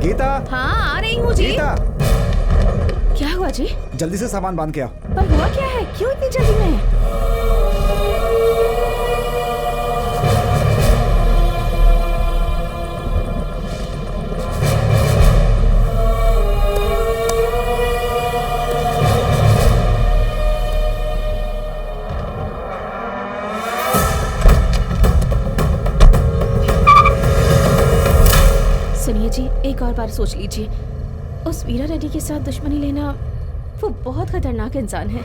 गीता। हाँ आ रही हूँ जी। गीता, क्या हुआ जी? जल्दी से सामान बांध के आओ। पर हुआ क्या है, क्यों इतनी जल्दी में? सुनिए जी, एक और बार सोच लीजिए। उस वीरा रेड्डी के साथ दुश्मनी लेना, वो बहुत खतरनाक इंसान है।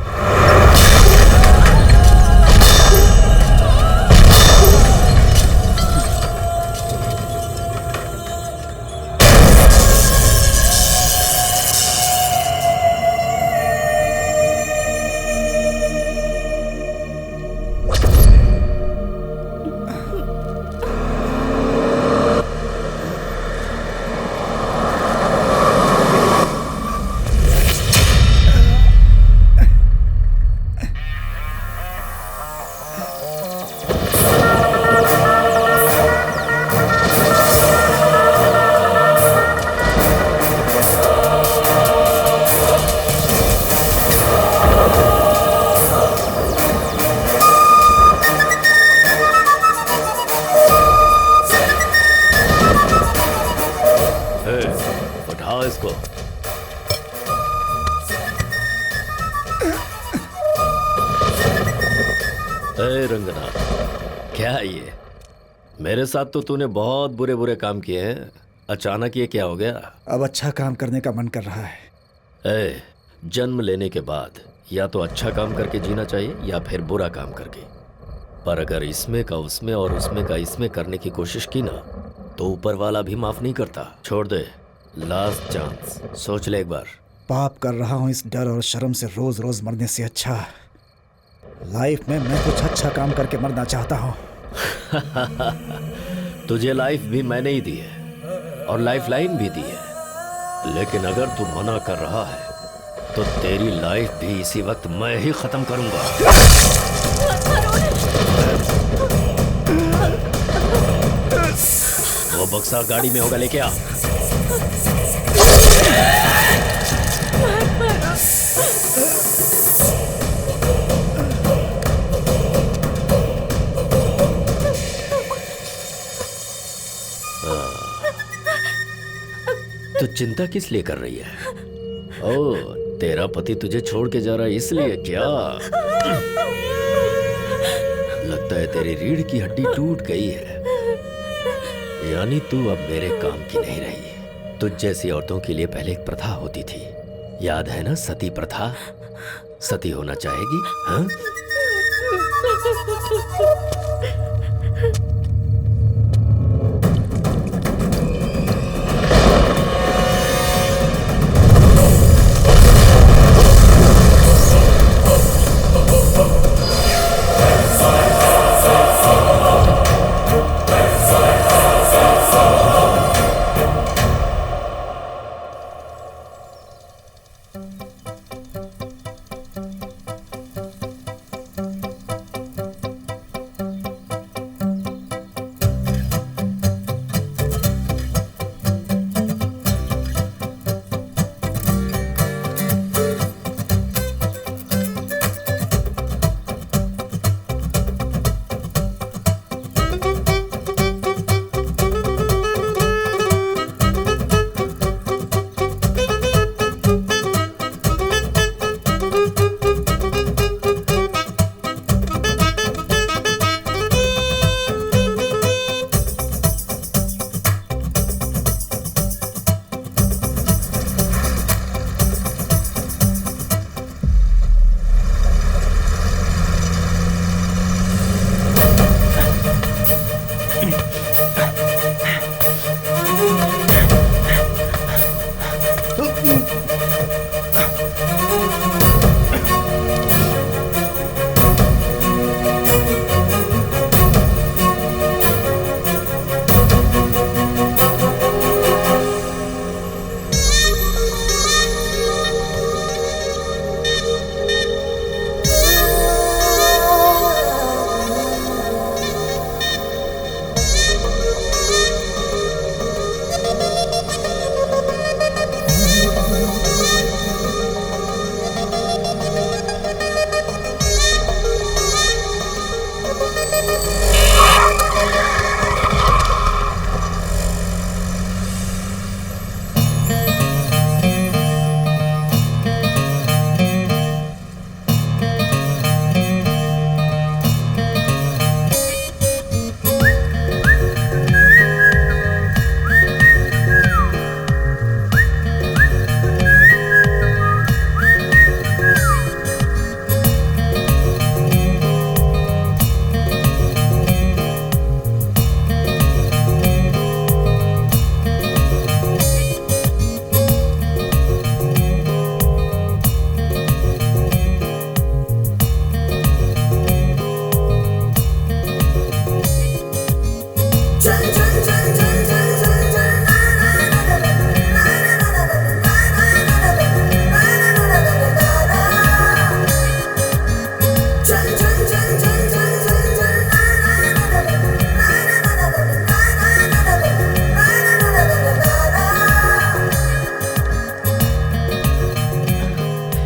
उठाओ इसको। ए रंगनाथ, क्या है ये? मेरे साथ तो तूने बहुत बुरे बुरे काम किए हैं, अचानक ये क्या हो गया? अब अच्छा काम करने का मन कर रहा है। ए, जन्म लेने के बाद या तो अच्छा काम करके जीना चाहिए या फिर बुरा काम करके। पर अगर इसमें का उसमें और उसमें का इसमें करने की कोशिश की ना, तो ऊपर वाला भी माफ नहीं करता। छोड़ दे, लास्ट चांस, सोच ले एक बार। पाप कर रहा हूँ इस डर और शर्म से रोज रोज मरने से अच्छा लाइफ में मैं कुछ अच्छा काम करके मरना चाहता हूँ। तुझे लाइफ भी मैंने ही दी है और लाइफ लाइन भी दी है, लेकिन अगर तू मना कर रहा है तो तेरी लाइफ भी इसी वक्त मैं ही खत्म करूंगा। वो बक्सा गाड़ी में होगा, लेके आ। तो चिंता किस लिए कर रही है? ओ, तेरा पति तुझे छोड़ के जा रहा है इसलिए क्या? लगता है तेरी रीढ़ की हड्डी टूट गई है, यानी तू अब मेरे काम की नहीं रही। तुझ जैसी औरतों के लिए पहले एक प्रथा होती थी, याद है ना? सती प्रथा। सती होना चाहेगी? हाँ?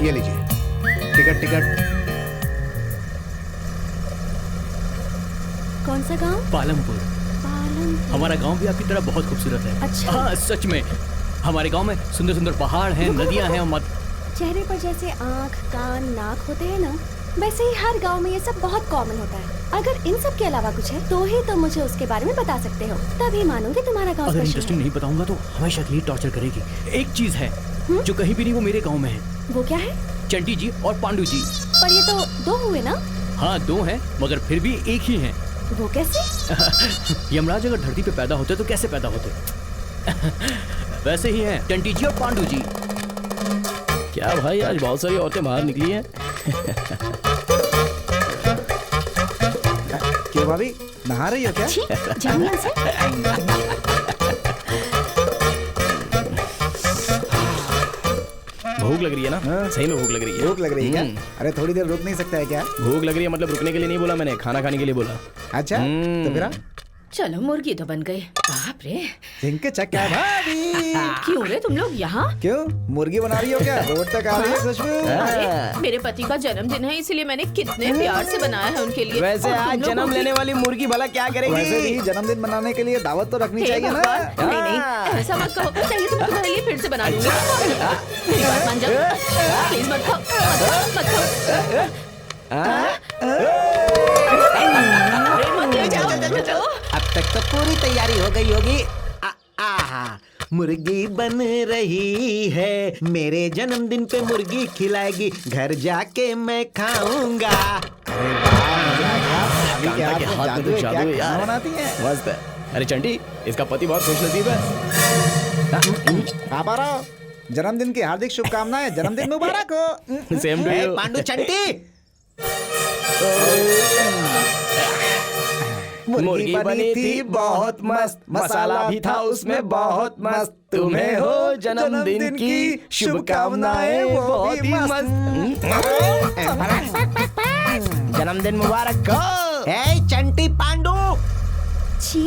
ये लीजिए टिकट। कौन सा गांव? पालमपुर। हमारा गांव भी आपकी तरह बहुत खूबसूरत है। अच्छा। हाँ सच में, हमारे गांव में सुंदर सुंदर पहाड़ हैं, नदियां हैं और चेहरे पर जैसे आँख, कान, नाक होते हैं ना, वैसे ही हर गांव में ये सब बहुत कॉमन होता है। अगर इन सब के अलावा कुछ है तो ही तुम मुझे उसके बारे में बता सकते हो, तभी मानूंगी तुम्हारा गांव अगर स्पेशल इंटरेस्टिंग नहीं बताऊंगा तो हमेशा के लिए टॉर्चर करेगी। एक चीज है जो कहीं भी नहीं, वो मेरे गांव में है। वो क्या है? चंटी जी और पांडु जी। पर ये तो दो हुए ना। हाँ 2 हैं, मगर फिर भी एक ही हैं। वो कैसे? यमराज अगर धरती पे पैदा होते तो कैसे पैदा होते? वैसे ही हैं चंटी जी और पांडु जी। क्या भाई, आज बहुत सारी औरतें बाहर निकली हैं। क्यों भाभी, नहा रही हो क्या? छी, जाओ यहाँ से। भूख लग रही है ना? सही में भूख लग रही है। भूख लग रही है क्या? अरे थोड़ी देर रुक नहीं सकता है क्या? भूख लग रही है मतलब रुकने के लिए नहीं बोला मैंने, खाना खाने के लिए बोला। अच्छा तो फिर चलो मुर्गी तो बन गई। बाप रे, जिनके चक्का है भाभी। क्यों रे तुम लोग यहाँ? क्यों मुर्गी बना रही हो क्या? रोड तक आ रही है खुशबू। अरे मेरे पति का जन्मदिन है, इसलिए मैंने कितने प्यार से बनाया है उनके लिए। वैसे और तुम आज लोगों जन्म की- लेने वाली मुर्गी भला क्या करेगी? वैसे भी जन्मदिन मनाने के लिए दावत तो रखनी हे चाहिए ना। भगवान, नहीं नहीं ऐसा मत कहो। चाहिए तो मैं तुम्हारे लिए फिर से बना दूंगी। मेरी बात मान जाओ, प्लीज मत खाओ, मत खाओ। अरे मत ले जाओ। अब तक तो पूरी तैयारी हो गई होगी। आहा, मुर्गी बन रही है, मेरे जन्मदिन पे मुर्गी खिलाएगी, घर जाके मैं खाऊंगा। अभी क्या के हाथ में जादू तो है, क्या जादू है खाना यार। बनाती है? मस्त है। अरे चंटी, इसका पति बहुत खुश नसीब है। आप आ रहा हो? जन्मदिन की हार्दिक शुभकामनाएं, जन्मदिन मुबारक हो। Same to a, you. Pandu Chanti, मुर्गी बनी थी बहुत मस्त, मसाला भी था उसमें बहुत मस्त, तुम्हें हो जन्मदिन की शुभकामनाएं बहुत ही मस्त। जन्मदिन मुबारक हो। ए, चंटी पांडु। छी,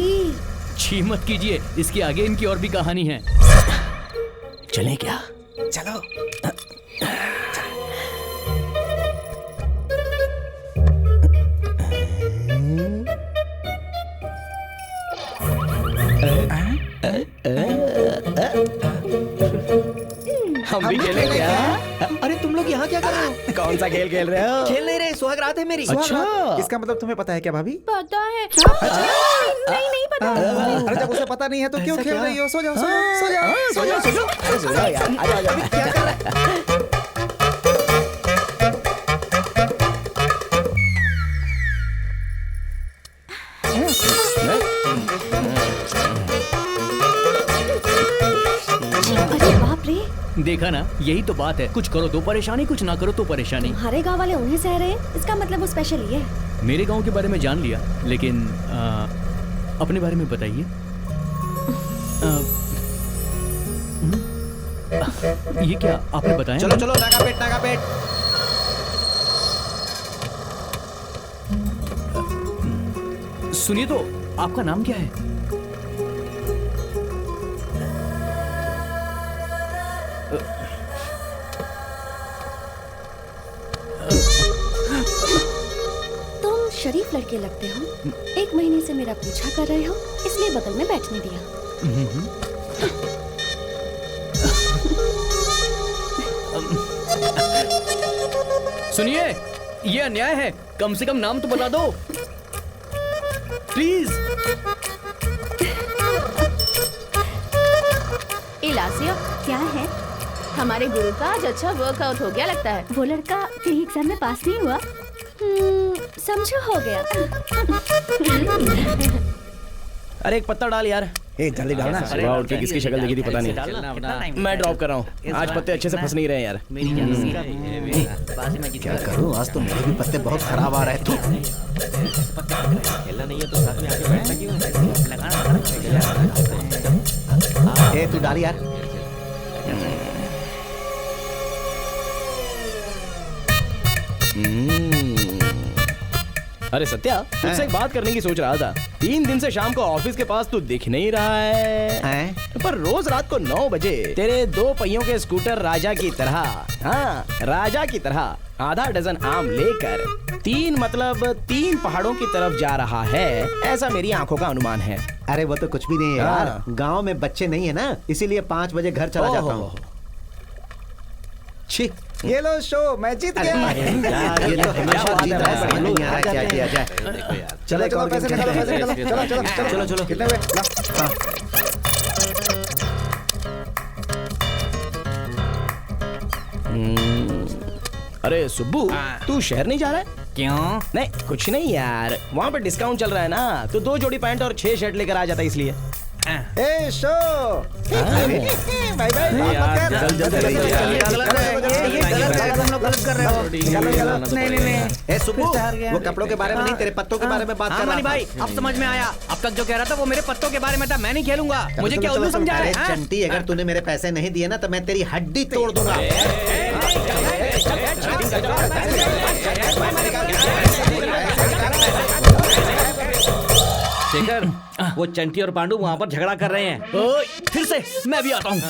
छी मत कीजिए, इसके आगे इनकी और भी कहानी है। चले क्या? चलो। हम भी खेलें क्या? अरे तुम लोग यहाँ क्या कर रहे हो? कौन सा खेल खेल रहे हो? खेल नहीं रहे, सुहाग रात है मेरी। अच्छा। इसका मतलब तुम्हें पता है क्या भाभी? पता है। नहीं नहीं पता। अरे जब उसे पता नहीं है तो क्यों खेल रही हो? सो जाओ, सो जाओ, सो जाओ, सो जाओ, सो जाओ। अरे सो जाओ यार, आ जाओ, आ जाओ। क्या कर रहा है? अरे बाप रे, देखा ना, यही तो बात है। कुछ करो तो परेशानी, कुछ ना करो तो परेशानी। तुम्हारे गांव वाले उन्हें सह रहे हैं, इसका मतलब वो स्पेशल ही है। मेरे गांव के बारे में जान लिया, लेकिन अपने बारे में बताइए। ये क्या आपने बताया? चलो चलो, नागा पेट, नागा पेट। सुनिए तो, आपका नाम क्या है? तुम शरीफ लड़के लगते हो। 1 महीने से मेरा पीछा कर रहे हो, इसलिए बगल में बैठने दिया। सुनिए, ये अन्याय है। कम से कम नाम तो बता दो प्लीज। इलासिया, क्या है? हमारे गुरु का आज अच्छा वर्कआउट हो गया लगता है। वो लड़का कहीं एग्जाम में पास नहीं हुआ? समझो हो गया। अरे एक पत्ता डाल यार। ए जल्दी डालना। सुबह उठ के किसकी शक्ल देखी थी पता नहीं। मैं ड्रॉप कर रहा हूँ, आज पत्ते अच्छे से फंस नहीं रहे यार। क्या करूं, आज तो मेरे भी पत्ते बहुत खराब आ रहे हैं। ए, तू डाल यार। अरे सत्या, तुझसे एक बात करने की सोच रहा था। 3 दिन से शाम को ऑफिस के पास तू दिख नहीं रहा है, पर रोज रात को 9 बजे तेरे 2 पहियों के स्कूटर राजा की तरह, हाँ राजा की तरह आधा डजन आम लेकर 3 पहाड़ों की तरफ जा रहा है, ऐसा मेरी आंखों का अनुमान है। अरे वो तो कुछ भी नहीं है यार, गांव में बच्चे नहीं है ना, इसीलिए 5 बजे घर चला जाता हूँ। छी, ये लो शो, मैं जीत गया। ये तो हमेशा जीता है, समझ नहीं आ रहा क्या किया जाए। चलो चलो, पैसे निकालो, पैसे निकालो, चलो चलो चलो चलो। कितने हुए? ला। अरे सुब्बू, तू शहर नहीं जा रहा है? क्यों? नहीं कुछ नहीं यार, वहाँ पे डिस्काउंट चल रहा है ना, तो 2 जोड़ी पैंट और 6 शर्ट लेकर आ जाता है इसलिए। ए शो, बाय बाय, ए सुब्बू, वो कपड़ों के बारे में नहीं, तेरे पत्तों के बारे में बात कर रहा था। भाई अब समझ में आया, अब तक जो कह रहा था वो मेरे पत्तों के बारे में था, मैं नहीं खेलूंगा। मुझे क्या उल्लू समझा रहा है? चंटी, अगर तूने मेरे पैसे नहीं दिए ना तो मैं तेरी हड्डी तोड़ दूंगा। शेखर, वो चंटी और पांडु वहाँ पर झगड़ा कर रहे हैं। ओए, फिर से मैं भी आता हूँ।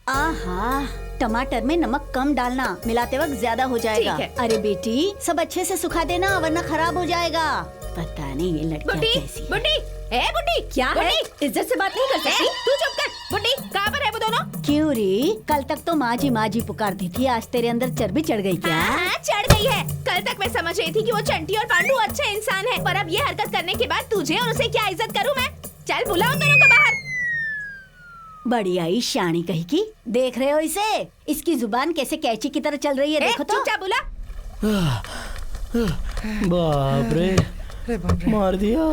आहा, टमाटर में नमक कम डालना, मिलाते वक्त ज्यादा हो जाएगा। ठीक है। अरे बेटी, सब अच्छे से सुखा देना वरना खराब हो जाएगा। पता नहीं ये लड़कियां बुड्ढी, कैसी हैं। बुड्ढी, ए बुड्ढी, क्या है? इज्जत से बात नहीं कर सकती? तू चुप कर। बुड्ढी, कहाँ पर है वो दोनों? क्यों री? कल तक तो माँ जी पुकारती थी, आज तेरे अंदर चर्बी चढ़ गई क्या? हाँ, चढ़ गई है। कल तक मैं समझ रही थी कि वो चंटी और पांडु अच्छे इंसान हैं, पर अब ये हरकत करने के बाद तुझे और उसे क्या इज्जत करूँ मैं? चल बुलाओ दोनों को बाहर। बड़ी आई शानी कही की, देख रहे हो इसे? इसकी जुबान कैसे कैची की तरह चल रही है, देखो तो। चुपचाप बुला। बाप रे, मार दिया।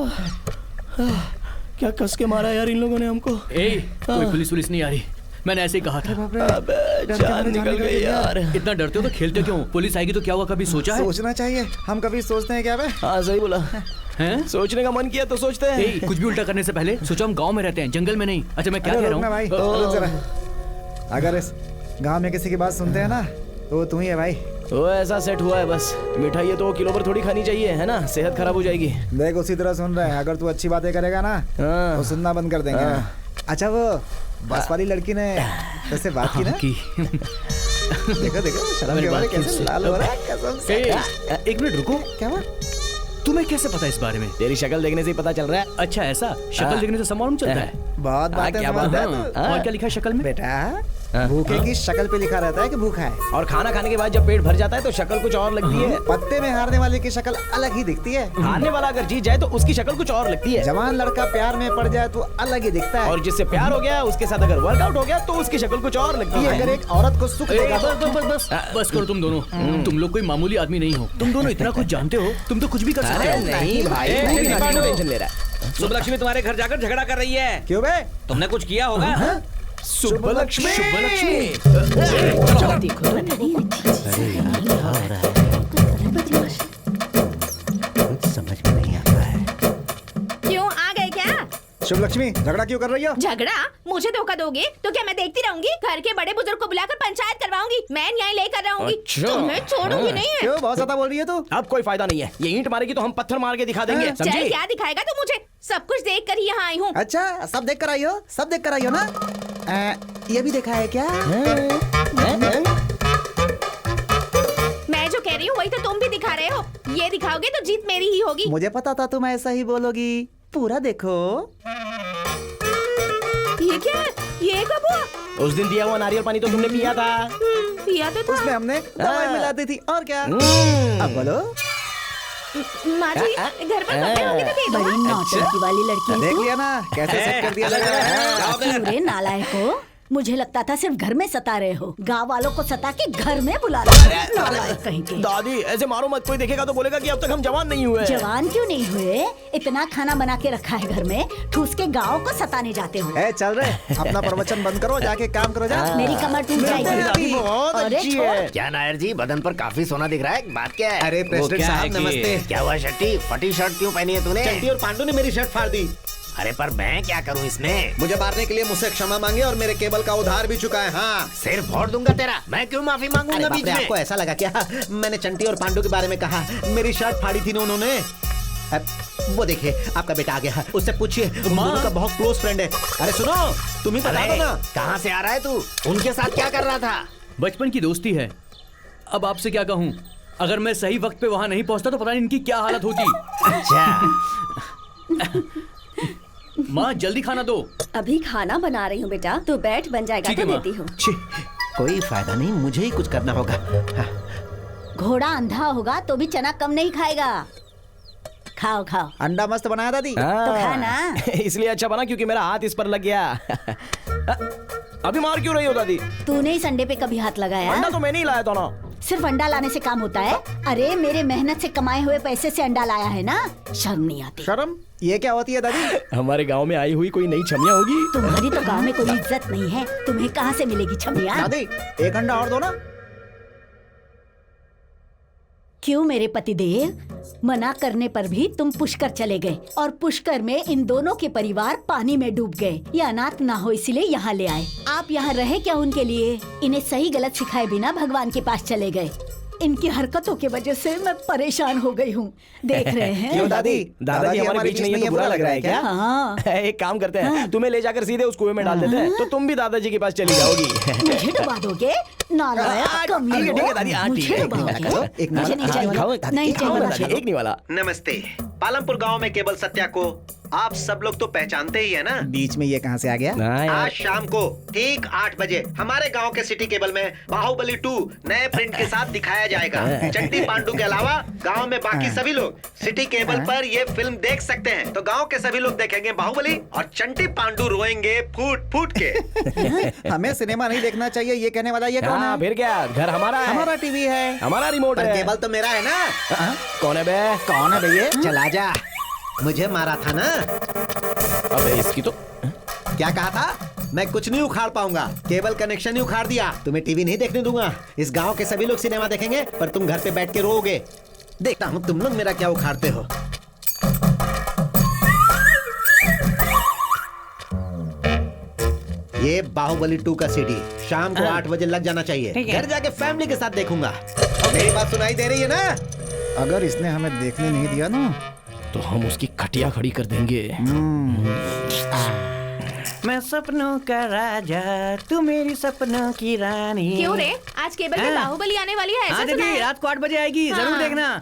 क्या कस के मारा यार इन लोगों ने हमको। कोई पुलिस नहीं आ रही, मैंने ऐसे ही कहा था। अबे जान निकल गई यार। इतना डरते हो तो खेलते क्यों? पुलिस आएगी तो क्या हुआ, कभी सोचा है? सोचना चाहिए, हम कभी सोचते हैं क्या बे? हाँ सही बोला हैं? सोचने का मन किया तो सोचते हैं। कुछ भी उल्टा करने से पहले सोचो हम गांव में रहते हैं, जंगल में नहीं। अच्छा मैं क्या कह रहा हूँ भाई, रुक जरा। अगर इस गांव में किसी की बात सुनते हैं ना तो तू ही है भाई। तो ऐसा सेट हुआ है बस। मिठाई है तो किलो भर थोड़ी खानी चाहिए, है ना? सेहत खराब हो जाएगी। देख उसी तरह सुन रहे हैं, अगर तू अच्छी बातें करेगा ना तो सुनना बंद कर देंगे। अच्छा वो बस वाली लड़की ने कैसे बात की ना? देखो देखो शर्म के मारे कैसे लाल हो रहा है कसम से। एक मिनट रुको, क्या हुआ? तुम्हें कैसे पता इस बारे में? तेरी शक्ल देखने से ही पता चल रहा है। अच्छा ऐसा, शक्ल देखने से सब मालूम चलता है? बहुत बात है, और क्या लिखा है शक्ल में? बेटा भूखे की शक्ल पे लिखा रहता है कि भूखा है, और खाना खाने के बाद जब पेट भर जाता है तो शक्ल कुछ और लगती है। पत्ते में हारने वाले की शक्ल अलग ही दिखती है। हारने वाला अगर जीत जाए तो उसकी शक्ल कुछ और लगती है। जवान लड़का प्यार में पड़ जाए तो अलग ही दिखता है, और जिससे प्यार हो गया उसके साथ अगर वर्कआउट हो गया तो उसकी शक्ल कुछ और लगती है। अगर एक औरत को सुख देगा बस करो तुम दोनों। तुम लोग कोई मामूली आदमी नहीं हो, तुम दोनों इतना कुछ जानते हो, तुम तो कुछ भी कर सकते हो। नहीं भाई, टेंशन ले रहा है। सुब्बलक्ष्मी तुम्हारे घर जाकर झगड़ा कर रही है। क्यों बे? तुमने कुछ किया होगा। सुब्बलक्ष्मी, समझ में नहीं आता है। क्यों आ गए क्या? शुभ लक्ष्मी, झगड़ा क्यों कर रही हो? झगड़ा? मुझे धोखा दोगे तो क्या मैं देखती रहूंगी? घर के बड़े बुजुर्ग को बुलाकर पंचायत करवाऊंगी, मैं न्याय लेकर रहूंगी। तुम्हें छोड़ूंगी नहीं है। क्यों बहुत ज्यादा बोल रही है तू? अब कोई फायदा नहीं है, ये ईंट मारेगी तो हम पत्थर मार के दिखा देंगे, चल समझी? क्या दिखाएगा तू मुझे? सब कुछ देख कर ही यहाँ आई हूँ। अच्छा सब देख कर आई हो, सब देख कर आई हो ना? ये भी देखा है क्या? मैं जो कह रही हूँ वही तो तुम भी दिखा रहे हो। ये दिखाओगे तो जीत मेरी ही होगी। मुझे पता था तुम ऐसा ही बोलोगी, पूरा देखो। ये क्या है? ये कब हुआ? उस दिन दिया हुआ नारियल पानी तो तुमने पिया था। पिया तो था। उसमें हमने दवाई मिला दी थी, और क्या? अब बोलो। माँ जी घर पर कपड़े होंगे तो दे दो। बड़ी नौटंकी वाली लड़की है देख तू। लिया ना कैसे सेट कर दिया लग रहा है। क्यों रे नालायक हो? मुझे लगता था सिर्फ घर में सता रहे हो, गांव वालों को सता के घर में बुला रहे हो। नालायक कहीं के। दादी ऐसे मारो मत, कोई देखेगा तो बोलेगा कि अब तक हम जवान नहीं हुए। जवान क्यों नहीं हुए? इतना खाना बना के रखा है घर में, ठूस के गाँव को सताने जाते हो। चल रहे, अपना प्रवचन बंद करो, जाके काम करो। जा मेरी कमर टूट जाएगी। अरे क्या नायर जी, बदन पर काफी सोना दिख रहा है, बात क्या है? अरे प्रेसिडेंट साहब नमस्ते। क्या हुआ शट्टी, फटी शर्ट क्यों पहनी है तूने? चंटी और पांडू ने मेरी शर्ट फाड़ दी। अरे पर मैं क्या करूं इसमें? मुझे मारने के लिए मुझसे क्षमा मांगे और मेरे केबल का उधार भी चुका है। हाँ, सिर फोड़ दूंगा तेरा। मैं क्यों माफी मांगूंगा बीच में? आपको ऐसा लगा क्या मैंने चंटी और पांडू के बारे में कहा? मेरी शर्ट फाड़ी थी ना उन्होंने। वो देखिए आपका बेटा आ गया, उससे पूछिए, उन दोनों का बहुत क्लोज फ्रेंड है। अरे सुनो, तुम ही बता दो ना। कहाँ से आ रहा है तू? उनके साथ क्या कर रहा था? बचपन की दोस्ती है, अब आपसे क्या कहूँ। अगर मैं सही वक्त पे वहाँ नहीं पहुँचता तो पता नहीं इनकी क्या हालत होती। अच्छा माँ जल्दी खाना दो। अभी खाना बना रही हूँ बेटा, तो बैठ, बन जाएगा तो देती हूँ। कोई फायदा नहीं, मुझे ही कुछ करना होगा। घोड़ा अंधा होगा तो भी चना कम नहीं खाएगा। खाओ खाओ। अंडा मस्त बनाया दादी। तो खाना। इसलिए अच्छा बना क्योंकि मेरा हाथ इस पर लग गया। अभी मार क्यों रही हो दादी? तूने इस अंडे पे कभी हाथ लगाया? अंडा तो मैंने ही लाया था ना। सिर्फ अंडा लाने से काम होता है? अरे मेरे मेहनत से कमाए हुए पैसे से अंडा लाया है ना, शर्म नहीं आती? शर्म? ये क्या होती है दादी? हमारे गांव में आई हुई कोई नई छमिया होगी। तुम्हारी तो गांव में कोई इज्जत नहीं है, तुम्हें कहाँ से मिलेगी छमिया? दादी एक अंडा और दो ना। क्यों मेरे पतिदेव, मना करने पर भी तुम पुष्कर चले गए और पुष्कर में इन दोनों के परिवार पानी में डूब गए। ये अनाथ ना हो इसीलिए यहाँ ले आए। आप यहाँ रहे क्या उनके लिए? इन्हें सही गलत सिखाए बिना भगवान के पास चले गए। इनकी हरकतों की वजह से मैं परेशान हो गई हूँ। देख रहे हैं? क्यों दादी? दादाजी हमारे बीच नहीं है तो बुरा लग रहा है क्या? हाँ। एक काम करते हैं, तुम्हें ले जाकर सीधे उस कुएं में डाल देते हैं, तो तुम भी दादाजी के पास चली जाओगी। मुझे डुबा दोगे? नालायक कमीने हो। मुझे डुबाओगे? मुझे नहीं चाहिए। नहीं चाहिए। एक नहीं वाला। नमस्ते। पालमपुर गांव में केवल सत्या को आप सब लोग तो पहचानते ही है ना। बीच में ये कहाँ से आ गया? आज शाम को ठीक 8 बजे हमारे गांव के सिटी केबल में बाहुबली 2 नए प्रिंट के साथ दिखाया जाएगा। चंटी पांडू के अलावा गांव में बाकी सभी लोग सिटी केबल पर ये फिल्म देख सकते हैं। तो गांव के सभी लोग देखेंगे बाहुबली और चंटी पांडू रोएंगे फूट फूट के। हमें सिनेमा नहीं देखना चाहिए ये कहने वाला ये कौन है? फिर क्या, घर हमारा है, हमारा टीवी है, हमारा रिमोट है। केबल तो मेरा है ना। कौन है बे? कौन है भैया? चला जा, मुझे मारा था ना। अबे इसकी तो क्या कहा था? मैं कुछ नहीं उखाड़ पाऊंगा, केबल कनेक्शन ही उखाड़ दिया। तुम्हें टीवी नहीं देखने दूंगा। इस गांव के सभी लोग सिनेमा देखेंगे पर तुम घर पे बैठ के रोओगे। देखता हूँ तुम लोग मेरा क्या उखाड़ते हो। ये बाहुबली 2 का सीडी शाम को 8 बजे लग जाना चाहिए। घर जाके फैमिली के साथ देखूंगा। मेरी बात सुनाई दे रही है ना? अगर इसने हमें देखने नहीं दिया ना तो हम उसकी खटिया खड़ी कर देंगे। मैं सपनों का राजा, तू मेरी सपनों की रानी। क्यों रे, आज केबल में बाहुबली आने वाली है, ऐसा सुना है? रात को 8 बजे आएगी, जरूर देखना।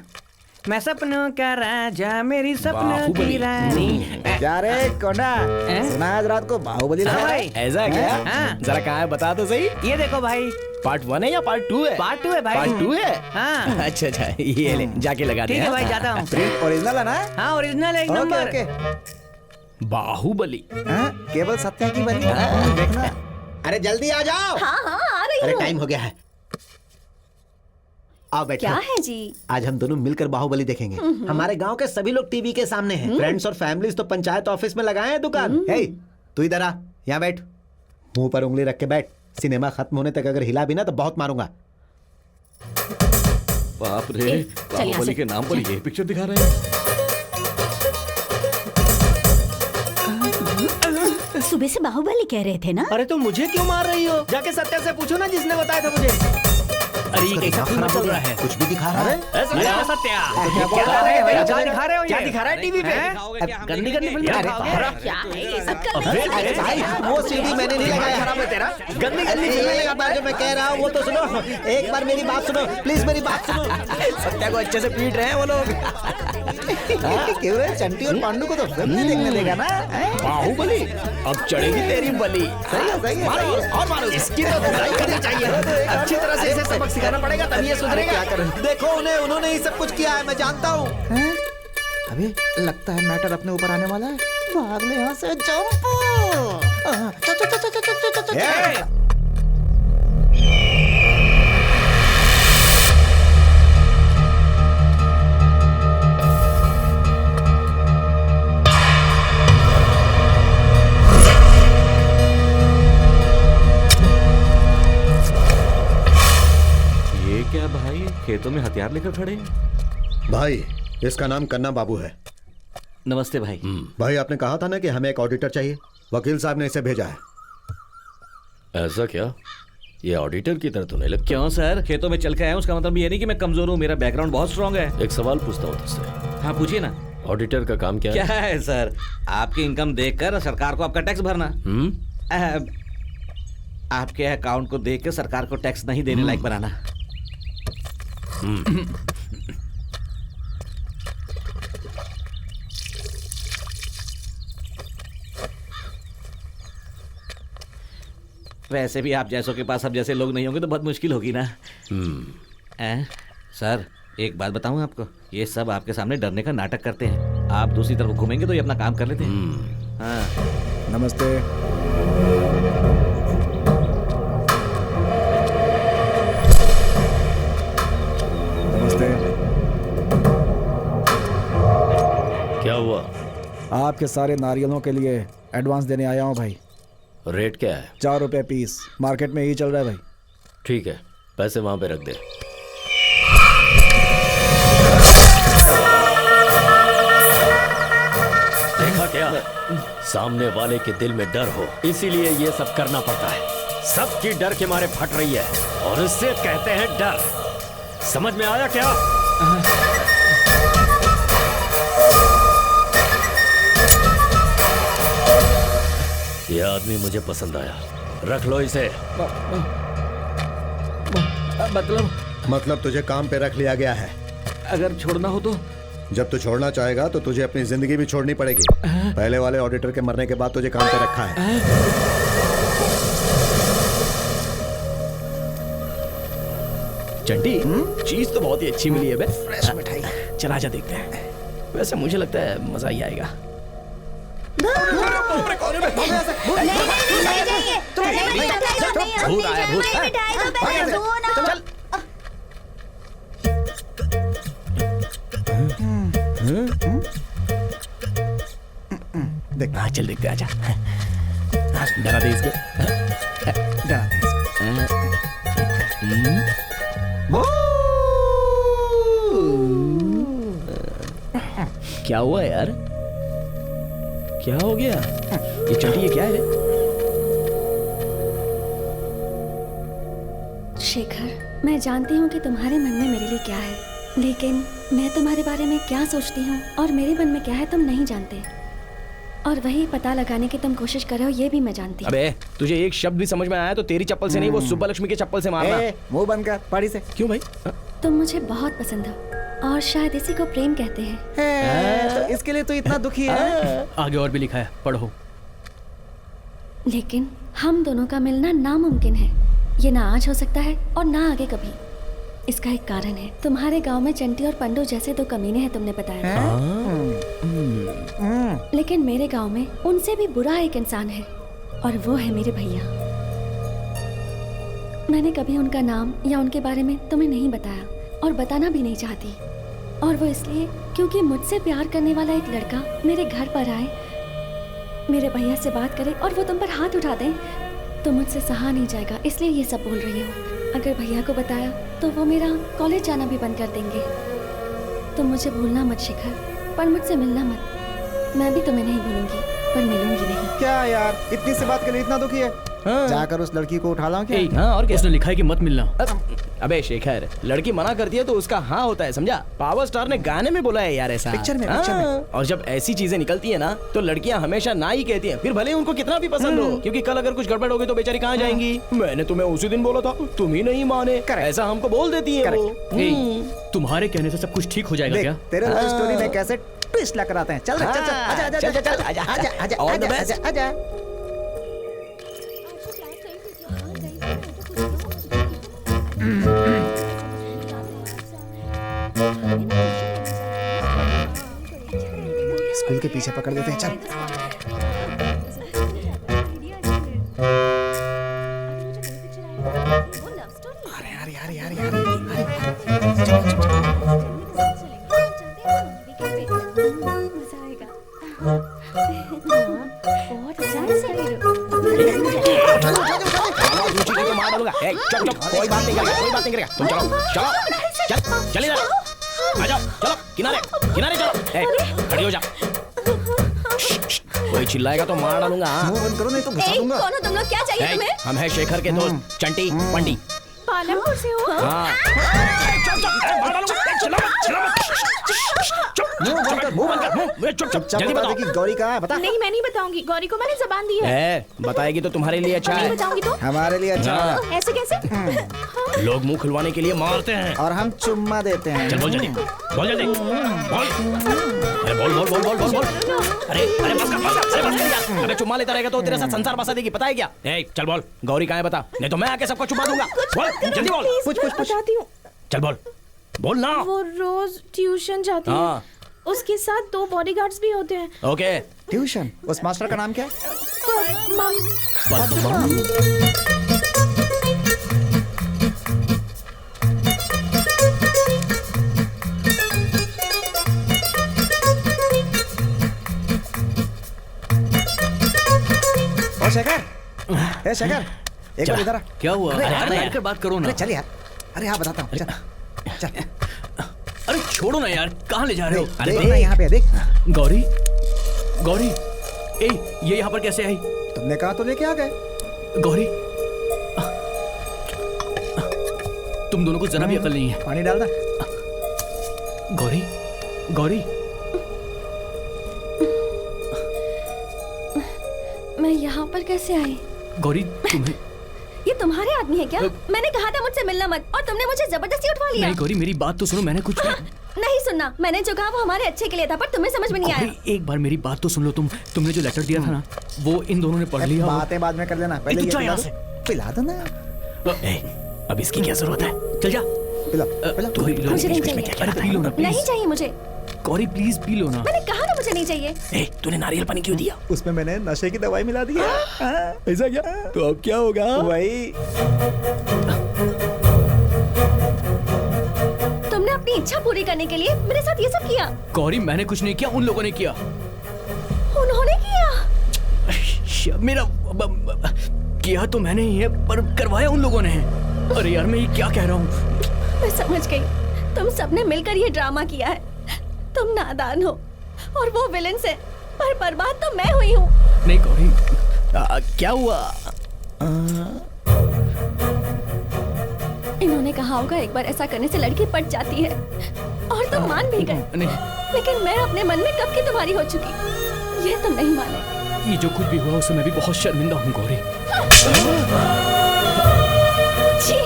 मैं सपनों का राजा, मेरी सपनों की रानी। क्या रे कोंडा, सुना आज रात को बाहुबली लगा है? ऐसा क्या? जरा कहाँ है बता तो सही। ये देखो भाई, पार्ट 1 है या पार्ट 2 है? पार्ट 2 है भाई। पार्ट 2 है? हाँ। अच्छा अच्छा, ये ले जाके लगा दे। ठीक है भाई, जाता हूँ। प्रिंट ओरिजिनल है ना? हाँ ओरिजिनल है, एक नंबर। बाहुबली केवल सत्या की बनी देखना। अरे जल्दी आ जाओ। हाँ हाँ आ रही अरे हूँ। टाइम हो गया है, आओ बैठो। क्या है जी? आज हम दोनों मिलकर बाहुबली देखेंगे। हमारे गांव के सभी लोग टीवी के सामने हैं। फ्रेंड्स और फैमिलीज तो पंचायत ऑफिस में लगाए हैं दुकान। हे, तू इधर आ, यहाँ बैठ, मुंह पर उंगली रख के बैठ। सिनेमा खत्म होने तक अगर हिला भी ना तो बहुत मारूंगा। बाप रे, बाहुबली के नाम पर ये पिक्चर दिखा रहे हैं। सुबह से बाहुबली कह रहे थे ना? अरे तो मुझे क्यों मार रही हो? जाके सत्या से पूछो ना जिसने बताया था मुझे। अरे ये कैसा फिल्म चल रहा है? कुछ भी दिखा रहा है। सत्या क्या क्या दिखा रहे हो? क्या दिखा रहे हो? क्या दिखा रहा है टीवी पे? गंदी गंदी फिल्म दिखाओगे? क्या है ये सब? अरे भाई वो सीडी मैंने नहीं लगाया। खराब है तेरा। गंदी गंदी फिल्में लगाता है जो मैं कह रहा हूँ वो तो सुनो। एक बार मेरी बात सुनो प्लीज, मेरी बात सुनो। सत्या को अच्छे से पीट रहे हैं वो लोग। क्यों रे, चंटी और पांडू को तो फिल्म नहीं देखने देगा ना? बाहुबली अब चढ़ेगी तेरी बलि। सही है, सही है। मारो और मारो। इसकी तो धुलाई करनी चाहिए। अच्छी तरह से इसे सबक सिखाना पड़ेगा तभी ये सुधरेगा। क्या करें? देखो उन्होंने ही सब कुछ किया है, मैं जानता हूँ। अबे लगता है मैटर अपने ऊपर आने वाला है। भाग ले यहाँ से, जंप। ये क्या भाई, खेतों में हथियार लेकर खड़े हैं? भाई इसका नाम कन्ना बाबू है। नमस्ते भाई। भाई आपने कहा था ना कि हमें एक ऑडिटर चाहिए, वकील साहब ने इसे भेजा है। ऐसा क्या? ये ऑडिटर की तरह तो नहीं लगता। क्यों सर, खेतों में चल के आया हूं, उसका मतलब ये नहीं कि मैं कमजोर हूँ, मेरा बैकग्राउंड बहुत स्ट्रांग है। एक सवाल पूछता हूँ तुझसे। हाँ पूछिए ना। ऑडिटर का काम क्या है सर? आपकी इनकम देखकर सरकार को आपका टैक्स भरना। आपके अकाउंट को देख के सरकार को टैक्स नहीं देने लायक बनाना। वैसे भी आप जैसों के पास अब जैसे लोग नहीं होंगे तो बहुत मुश्किल होगी ना। सर एक बात बताऊं आपको, ये सब आपके सामने डरने का नाटक करते हैं। आप दूसरी तरफ घूमेंगे तो ये अपना काम कर लेते हैं। हाँ। नमस्ते। नमस्ते। क्या हुआ? आपके सारे नारियलों के लिए एडवांस देने आया हूँ भाई। रेट क्या है? 4 रुपए पीस, मार्केट में यही चल रहा है भाई। ठीक है, पैसे वहां पे रख दे। देखा क्या? सामने वाले के दिल में डर हो, इसीलिए ये सब करना पड़ता है। सबकी डर के मारे फट रही है और इससे कहते हैं डर। समझ में आया क्या? यह आदमी मुझे पसंद आया, रख लो इसे। मतलब तुझे काम पे रख लिया गया है। अगर छोड़ना हो तो? जब तू छोड़ना चाहेगा तो तुझे अपनी जिंदगी भी छोड़नी पड़ेगी। पहले वाले ऑडिटर के मरने के बाद तुझे काम पे रखा है। चंटी, चीज तो बहुत ही अच्छी मिली है बे। फ्रेश मिठाई। चल आजा देखते हैं। वैसे मुझे लगता है मजा ही आएगा। भूत आया, भूत। चल। देख, चल देखते आजा। डरा दे इसको। डरा दे इसको। क्या हुआ यार? क्या हो गया? ये चंटी, ये क्या है? शेखर, मैं जानती हूँ कि तुम्हारे मन में मेरे लिए क्या है, लेकिन मैं तुम्हारे बारे में क्या सोचती हूँ और मेरे मन में क्या है तुम नहीं जानते। और वही पता लगाने की तुम कोशिश कर रहे हो ये भी मैं जानती हूँ। अबे तुझे एक शब्द भी समझ में आया तो तेरी चप्पल से नहीं, वो सुब्बा लक्ष्मी के चप्पल से मारना। मुंह बंद कर, पड़ी से। क्यों भाई? तुम मुझे बहुत पसंद हो और शायद इसी को प्रेम कहते हैं। तो इसके लिए तो इतना दुखी है। आगे और भी लिखा है, पढ़ो। लेकिन हम दोनों का मिलना नामुमकिन है। ये ना आज हो सकता है और ना आगे कभी। इसका एक कारण है, तुम्हारे गांव में चंटी और पंडू जैसे 2 कमीने हैं, तुमने बताया। लेकिन मेरे गांव में उनसे भी बुरा एक इंसान है और वो है मेरे भैया। मैंने कभी उनका नाम या उनके बारे में तुम्हें नहीं बताया और बताना भी नहीं चाहती। और वो इसलिए क्योंकि मुझसे प्यार करने वाला एक लड़का मेरे घर पर आए, मेरे भैया से बात करे और वो तुम पर हाथ उठा दें तो मुझसे सहा नहीं जाएगा, इसलिए ये सब बोल रही हूँ। अगर भैया को बताया तो वो मेरा कॉलेज जाना भी बंद कर देंगे। तुम मुझे भूलना मत शिखर, पर मुझसे मिलना मत। मैं भी तुम्हें नहीं भूलूंगी, पर मिलूंगी नहीं। क्या यार, इतनी सी बात के लिए इतना दुखी है? जाकर उस लड़की को उठा लाऊं क्या? हाँ, और क्या? उसने लिखा है कि मत मिलना। अबे शेखर, लड़की मना करती है तो उसका हाँ होता है, समझा? पावर स्टार ने गाने में बोला है यार ऐसा। पिक्चर में। और जब ऐसी चीजें निकलती है ना तो लड़कियां हमेशा ना ही कहती हैं, फिर भले उनको कितना भी पसंद हो, क्योंकि कल अगर कुछ गड़बड़ होगी तो बेचारी कहाँ जाएंगी? मैंने तुम्हें उसी दिन बोला था, तुम ही नहीं माने, ऐसा हमको बोल देती है वो। तुम्हारे कहने से सब कुछ ठीक हो जाएगा क्या? तेरे लव स्टोरी में कैसे ट्विस्ट ला कराते हैं। चल चल चल, आजा आजा आजा आजा आजा आजा आजा आजा। स्कूल के पीछे पकड़ देते हैं, चल। कोई बात नहीं करेगा तुम चलो चल इधर आ जाओ, चलो किनारे चलो, खड़ी हो जा। कोई चिल्लाएगा तो मार डालूंगा। मुंह बंद करो नहीं तो घुसा दूंगा। कौन हो तुम लोग, क्या चाहिए तुम्हें? हम है शेखर के दोस्त चंटी पंडी। पालमपुर से हो? हाँ। चुपचाप बता दे कि गौरी कहाँ है, बता। नहीं, मैं नहीं बताऊंगी। गौरी को मैंने जबान दी है। बताएगी तो तुम्हारे लिए अच्छा है। बताऊंगी तो हमारे लिए अच्छा है। ऐसे कैसे? लोग मुंह खुलवाने के लिए मारते हैं और हम चुम्मा देते हैं। चल बोल जल्दी, बोल जल्दी, बोल। अरे बस कर। अबे चुम्मा लेता रहेगा तो तेरे साथ संसार बसा देगी, पता है क्या? चल बोल, गौरी कहाँ है बता, नहीं तो मैं आके सबको चुम्मा दूंगा। बोल जल्दी बोल। पूछ बताती हूँ। चल बोल ना। वो रोज ट्यूशन जाती है। उसके साथ 2 बॉडीगार्ड्स भी होते हैं। ओके। ट्यूशन? उस मास्टर का नाम क्या है? शेखर, शेखर, एक बार इधर आ। क्या हुआ? अरे बैठकर बात करो ना। चल यार, अरे हाँ बताता हूँ, चल। अरे छोड़ो ना यार, कहाँ ले जा रहे हो? अरे देख ना यहाँ पे, देख। गौरी, ये यहाँ पर कैसे आई? तुमने कहा तो लेके आ गए। गौरी, तुम दोनों को जरा भी अकल नहीं है। पानी डाल दे। गौरी, मैं यहाँ पर कैसे आई? गौरी तुम्हें ये तुम्हारे आदमी है क्या? मैंने कहा था मुझसे मिलना मत, और तुमने मुझे जबरदस्ती उठवा लिया। नहीं गौरी, मेरी बात तो सुनो, मैंने कुछ नहीं सुनना। मैंने जो कहा वो हमारे अच्छे के लिए था, पर तुम्हें समझ में नहीं आया। एक बार मेरी बात तो सुन लो। तुमने जो लेटर दिया था ना, वो इन दोनों ने पढ़ लिया। बातें बाद में कर लेना, पहले ये यहाँ से पिला दो ना। अब इसकी क्या जरूरत है? चल जा, पिला। मुझे नहीं चाहिए। नहीं चाहिए मुझे। गौरी प्लीज पी लो ना। मैंने कहा ना मुझे नहीं चाहिए। तूने नारियल पानी क्यों दिया? उसमें मैंने नशे की दवाई मिला दी है। ऐसा क्या? तो अब क्या होगा? वही। तुमने अपनी इच्छा पूरी करने के लिए मेरे साथ ये सब किया। गौरी मैंने कुछ नहीं किया, उन लोगों ने किया। उन्होंने किया? मेरा किया तो मैंने ही है, पर करवाया उन लोगों ने है। अरे यार मैं ये क्या कह रहा हूँ? मैं समझ गई, तुम सबने मिलकर ये ड्रामा किया है। तुम नादान हो और वो विलेन से, पर बर्बाद तो मैं हुई हूँ। नहीं गौरी, क्या हुआ? इन्होंने कहा होगा एक बार ऐसा करने से लड़की पट जाती है, और तुम मान भी गए। लेकिन मैं अपने मन में कब की तुम्हारी हो चुकी, ये तुम नहीं माने। ये जो कुछ भी हुआ उससे मैं भी बहुत शर्मिंदा हूँ गौरी। छी,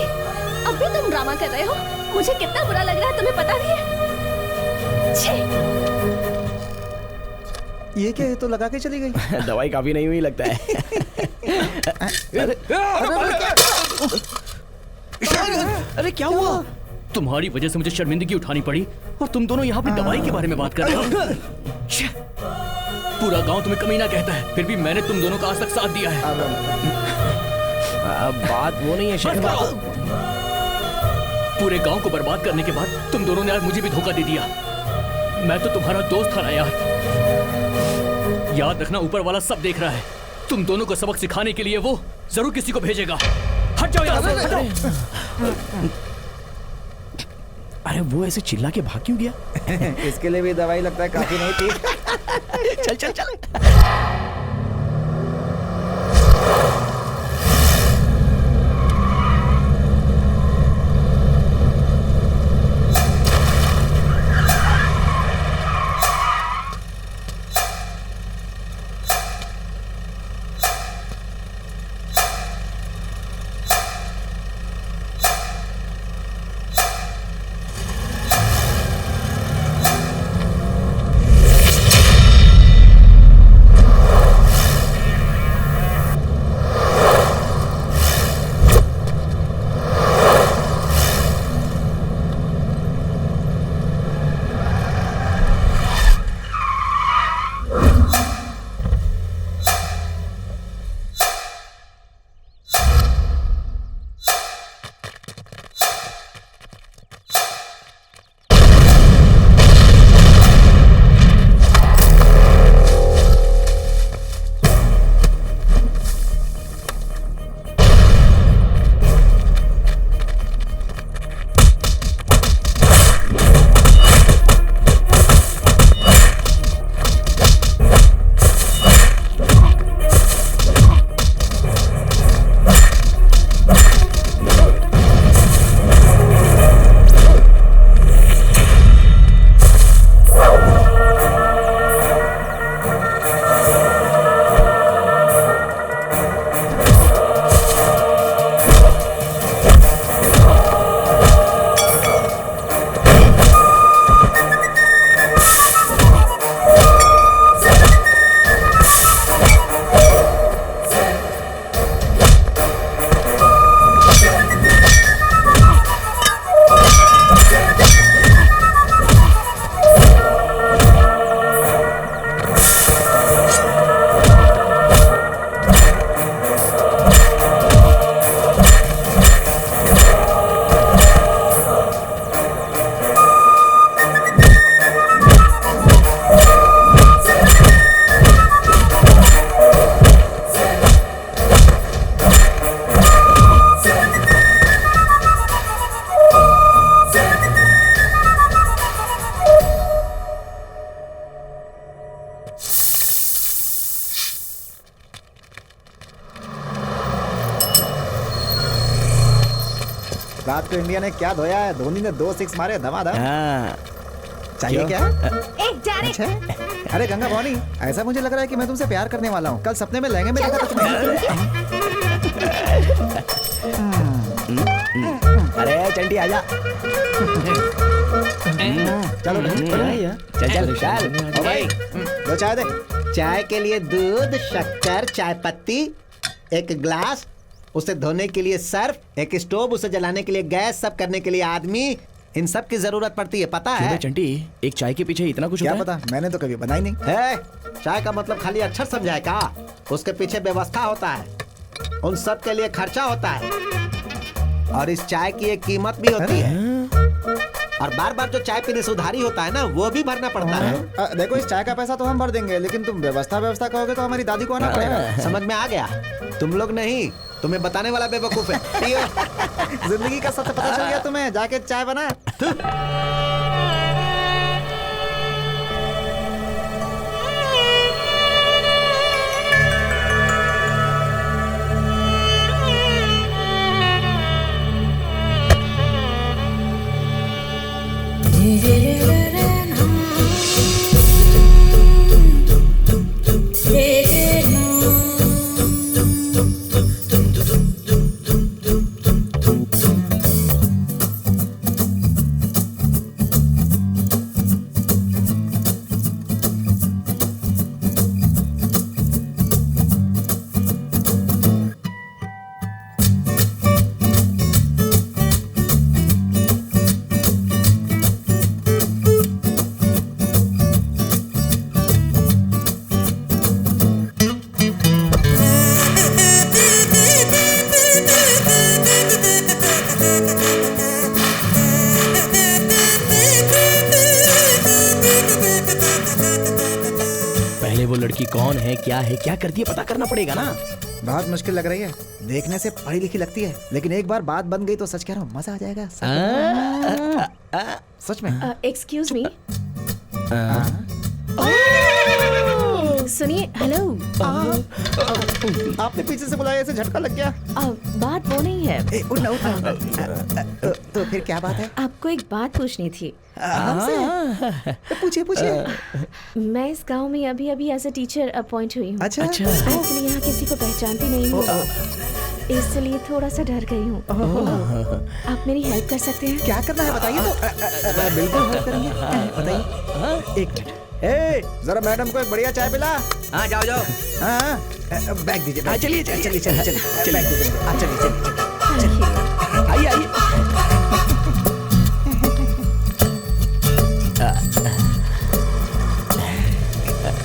अब भी तुम ड्रामा कर रहे हो। मुझे कितना बुरा लग रहा है तुम्हें पता नहीं है। ये क्या है? तो लगा के चली गई। दवाई काफी नहीं हुई लगता है। अरे क्या हुआ? तुम्हारी वजह से मुझे शर्मिंदगी उठानी पड़ी, और तुम दोनों यहाँ पे दवाई के बारे में बात कर रहे हो। पूरा गांव तुम्हें कमीना कहता है, फिर भी मैंने तुम दोनों का आज तक साथ दिया है। बात वो नहीं है शेखर। पूरे गांव को बर्बाद करने के बाद तुम दोनों ने आज मुझे भी धोखा दे दिया। मैं तो तुम्हारा दोस्त था ना यार। याद रखना, ऊपर वाला सब देख रहा है। तुम दोनों को सबक सिखाने के लिए वो जरूर किसी को भेजेगा। हट जाओ यहाँ से, हटो। अरे वो ऐसे चिल्ला के भाग क्यों गया? इसके लिए भी दवाई लगता है काफी नहीं थी। चल चल चल। तो इंडिया ने क्या धोया है, धोनी ने 2 6 मारे धमाधम। चाहिए क्या? एक जा रे। अच्छा? अरे गंगा भवानी, ऐसा मुझे लग रहा है कि मैं तुमसे प्यार करने वाला हूँ। कल सपने में लहंगे में देखा था तुम्हें। अरे चंटी आजा। चलो चल चल भाई, दो चाय दे। चाय के लिए दूध, शक्कर, चाय पत्ती, एक ग्लास, उसे धोने के लिए सर्फ, एक स्टोव, उसे जलाने के लिए गैस, सब करने के लिए आदमी, इन सब की जरूरत पड़ती है, पता है? चंटी, एक चाय के पीछे इतना कुछ क्या होता है? पता, मैंने तो कभी बनाई नहीं है। चाय का मतलब खाली अक्षर समझाए का? उसके पीछे व्यवस्था होता है, उन सब के लिए खर्चा होता है, और इस चाय की एक कीमत भी होती है, और बार बार जो चाय पीने से उधारी होता है ना, वो भी भरना पड़ता है। देखो, इस चाय का पैसा तो हम भर देंगे, लेकिन तुम व्यवस्था कहोगे तो हमारी दादी को आना पड़ेगा। समझ में आ गया? तुम लोग नहीं, तुम्हें बताने वाला बेवकूफ है। जिंदगी का सत्य पता चल गया तुम्हें, जाके चाय बना। कौन है, क्या करती है, पता करना पड़ेगा ना। बहुत मुश्किल लग रही है, देखने से पढ़ी लिखी लगती है, लेकिन एक बार बात बन गई तो सच कह रहा हूँ, मजा आ जाएगा। सच में। एक्सक्यूज मी, सुनिए। हेलो। आपने पीछे से बुलाया, ऐसे झटका लग गया। बात वो नहीं है। उठना। तो फिर क्या बात है? आपको एक बात पूछनी थी। पूछिए। मैं इस गांव में अभी एज अ टीचर अपॉइंट हुई हूँ। अच्छा। एक्चुअली यहाँ किसी को पहचानती नहीं हूँ, इसलिए थोड़ा सा डर गई हूँ। आप मेरी हेल्प कर सकते हैं? क्या करना है बताइए तो। बिल्कुल हेल्प करेंगे, बताइए। एक मिनट, जरा मैडम को एक बढ़िया चाय पिला। हाँ, जाओ। हाँ, बैग दीजिए। चलिए। चलिए। आइए।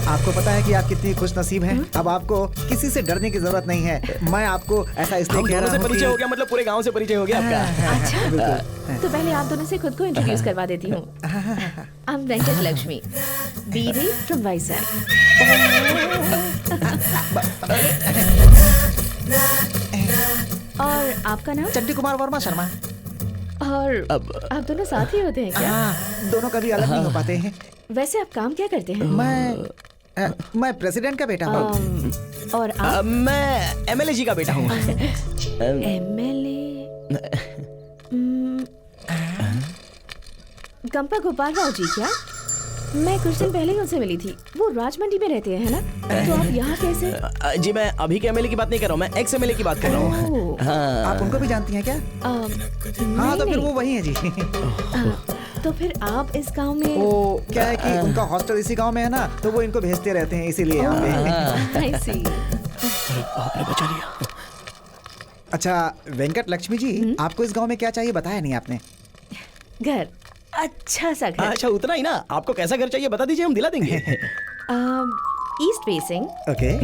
आपको पता है कि आप कितनी खुशनसीब हैं। अब आपको किसी से डरने की जरूरत नहीं है। मैं आपको ऐसा इसलिए कह रहा हूँ, परिचय हो गया, मतलब पूरे गांव से परिचय हो गया आपका। अच्छा, तो पहले आप दोनों से खुद को इंट्रोड्यूस करवा देती हूँ। I am Venkat Lakshmi, BD from Vizag. और आपका नाम? चंटी कुमार वर्मा शर्मा। और आप दोनों साथ ही होते हैं क्या? दोनों कभी अलग नहीं हो पाते हैं। वैसे आप काम क्या करते हैं? मैं प्रेसिडेंट का बेटा हूँ। और आप? मैं एमएलए जी का बेटा हूँ। एमएलए गंपा गोपाल राव जी क्या? मैं कुछ दिन पहले ही उनसे मिली थी। वो राजमंडी में रहते हैं, है ना? तो आप यहाँ कैसे? जी, मैं अभी के एमएलए की बात नहीं कर रहा हूँ, मैं एक्स एमएलए की बात कर रहा हूँ। आप उनको भी जानती हैं क्या? हाँ, तो फिर वो वही है जी। तो फिर आप इस गांव में? वो क्या है कि उनका हॉस्टल इसी गांव में है ना, तो वो इनको भेजते रहते हैं, इसीलिए यहाँ पे। I see। आपने बचा लिया। अच्छा वेंकट लक्ष्मी जी, आपको इस गांव में क्या चाहिए बताया नहीं आपने? घर, अच्छा सा घर। अच्छा, उतना ही ना? आपको कैसा घर चाहिए बता दीजिए, हम दिला देंगे। East facing. ओके।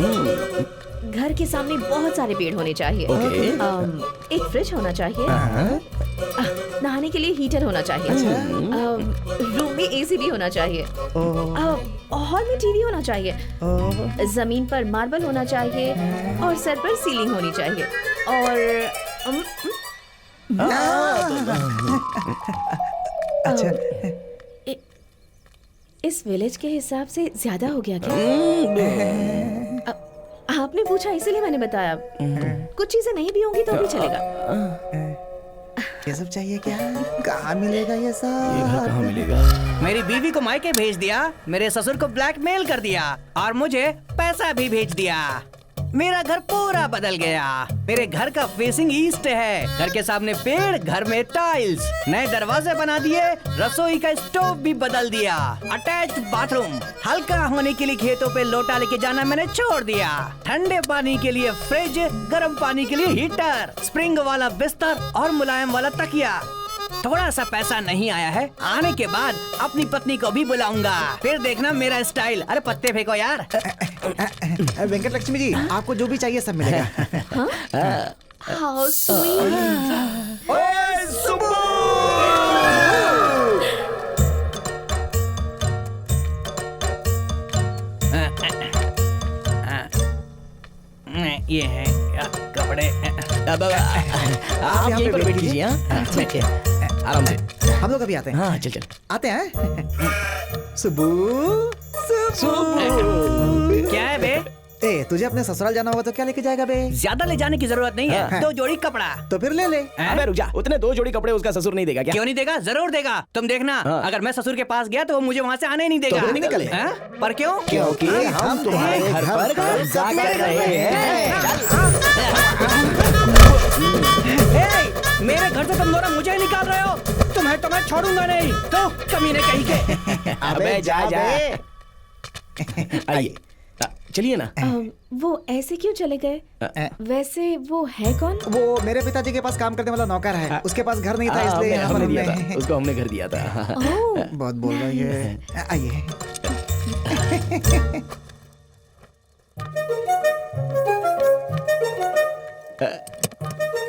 घर के सामने बहुत सारे पेड़ होने चाहिए। एक फ्रिज होना चाहिए। नहाने के लिए हीटर होना चाहिए। रूम में एसी भी होना चाहिए। हॉल में टीवी होना चाहिए। जमीन पर मार्बल होना चाहिए और सर पर सीलिंग होनी चाहिए। और अच्छा, इस विलेज के हिसाब से ज्यादा हो गया क्या? आपने पूछा इसीलिए मैंने बताया। कुछ चीजें नहीं भी होंगी तो भी चलेगा। ये सब चाहिए क्या? कहाँ मिलेगा ये सब? ये घर कहाँ मिलेगा? मेरी बीवी को मायके भेज दिया, मेरे ससुर को ब्लैकमेल कर दिया और मुझे पैसा भी भेज दिया। मेरा घर पूरा बदल गया। मेरे घर का फेसिंग ईस्ट है। घर के सामने पेड़, घर में टाइल्स, नए दरवाजे बना दिए, रसोई का स्टोव भी बदल दिया, अटैच्ड बाथरूम। हल्का होने के लिए खेतों पे लोटा लेके जाना मैंने छोड़ दिया। ठंडे पानी के लिए फ्रिज, गर्म पानी के लिए हीटर, स्प्रिंग वाला बिस्तर और मुलायम वाला तकिया। थोड़ा सा पैसा नहीं आया है, आने के बाद अपनी पत्नी को भी बुलाऊंगा, फिर देखना मेरा स्टाइल। अरे पत्ते फेंको यार। वेंकट लक्ष्मी जी, आपको जो भी चाहिए सब मिलेगा। How sweet. ओए सुब्बू! ये है कपड़े। आप यहीं पर बैठ लीजिए। बैठिए आराम से। हम लोग अभी आते हैं। हाँ चल चल आते हैं। सुब्बू, सुब्बू। क्या है बे? ए, तुझे अपने ससुराल जाना होगा तो क्या लेके जाएगा बे? ज्यादा ले जाने की जरूरत नहीं है। 2 जोड़ी कपड़ा। तो फिर ले ले। अबे रुक जा, उतने 2 जोड़ी कपड़े उसका ससुर नहीं देगा क्या? क्यों नहीं देगा? जरूर देगा। तुम देखना, अगर मैं ससुर के पास गया तो वो मुझे वहाँ से आने ही नहीं देगा। तो फिर निकले। पर क्यों? क्योंकि हम तुम्हारे घर पर कब्जा कर रहे हैं। मेरे घर से तुम दोनों मुझे निकाल रहे हो। तुम्हें तो मैं छोड़ूंगा नहीं। तो कमीने कहीं के। अबे जा जा। आइए चलिए ना। वो ऐसे क्यों चले गए? वैसे वो है कौन? वो मेरे पिताजी के पास काम करने वाला नौकर है। उसके पास घर नहीं था इसलिए यहाँ पर हमने दिया था। उसको हमने घर दिया था। बहुत बोल रही है। आइए।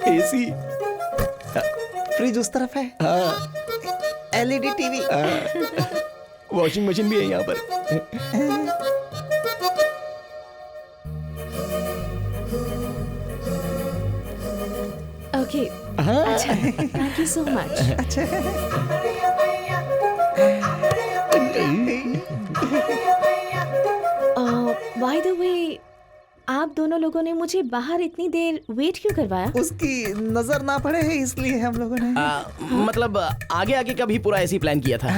एसी, फ्रिज उस तरफ है। LED टीवी, वॉशिंग मशीन भी है यहाँ पर। ओके, अच्छा, थैंक यू सो मच। अच्छा। बाय द वे, आप दोनों लोगों ने मुझे बाहर इतनी देर वेट क्यों करवाया? उसकी नजर ना पड़े इसलिए हम लोगों ने। मतलब आगे आगे का भी पूरा ऐसी प्लान किया था।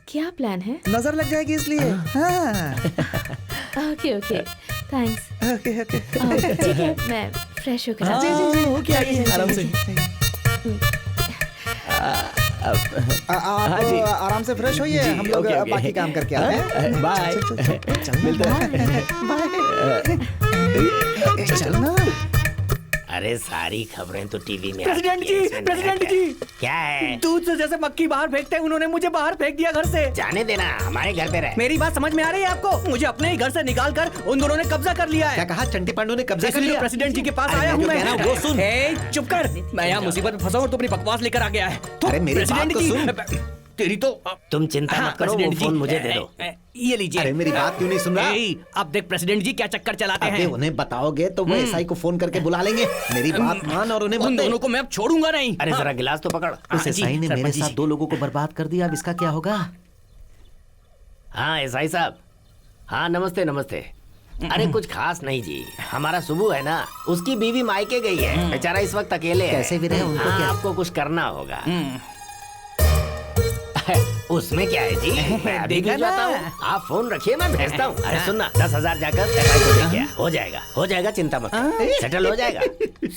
क्या प्लान है? नजर लग जाएगी इसलिए। Okay okay, thanks. Okay okay, ठीक है, मैं फ्रेश होकर आती हूँ। जी हो क्या है आराम से। आप जी। आराम से फ्रेश होइए। हम लोग ओके, ओके। बाकी काम करके आते हैं। बाय। मिलते हैं। बाय। चल ना। अरे सारी खबरें तो टीवी में प्रेसिडेंट आती हैं, जी, इसमें प्रेसिडेंट नया जी। क्या है? दूध से जैसे मक्खी बाहर फेंकते हैं, उन्होंने मुझे बाहर फेंक दिया घर से। जाने देना, हमारे घर पे रहे। मेरी बात समझ में आ रही है आपको? मुझे अपने ही घर से निकाल कर उन दोनों ने कब्जा कर लिया है। क्या कहा? चंटी पांडू ने कब्जा कर इसलिए लिया? प्रेसिडेंट जी के पास अरे आया मैं हूँ जो मैं। कह रहा हूँ वो सुन। ए, चुप कर। मैं यहाँ मुसीबत में फंसा हूँ और तू अपनी बकवास लेकर आ गया है। अरे मेरी बात प्रेसिडेंट तो जी, सुन। तेरी तो तुम चिंता मत करो, वो प्रेसिडेंट जी, फोन मुझे दे दो। ये लीजिए। अरे मेरी बात क्यों नहीं सुन रहा? अब देख प्रेसिडेंट जी क्या चक्कर चलाते अबे हैं। उन्हें बताओगे तो वो एसआई को फोन करके बुला लेंगे। मेरी बात मान और उन्हें उन मत दे। दोनों को मैं अब छोड़ूंगा नहीं। अरे जरा गिलास तो पकड़। उस एसआई ने मेरे साथ 2 लोगों को बर्बाद कर दिया। अब इसका क्या होगा? हाँ एसआई साहब। हाँ नमस्ते नमस्ते। अरे कुछ खास नहीं जी, हमारा सुबू है ना, उसकी बीवी मायके गई है। बेचारा इस वक्त अकेले है। कैसे भी रहे उनको हाँ, क्या? आपको कुछ करना होगा। उसमें क्या है जी, मैं अभी देखा भिजवाता ना? हूँ। आप फोन रखिए, मैं भेजता हूँ। अरे सुनना, 10,000 जाकर एसआई को दे के आ। हो जाएगा, हो जाएगा, चिंता मत कर। सेटल हो जाएगा।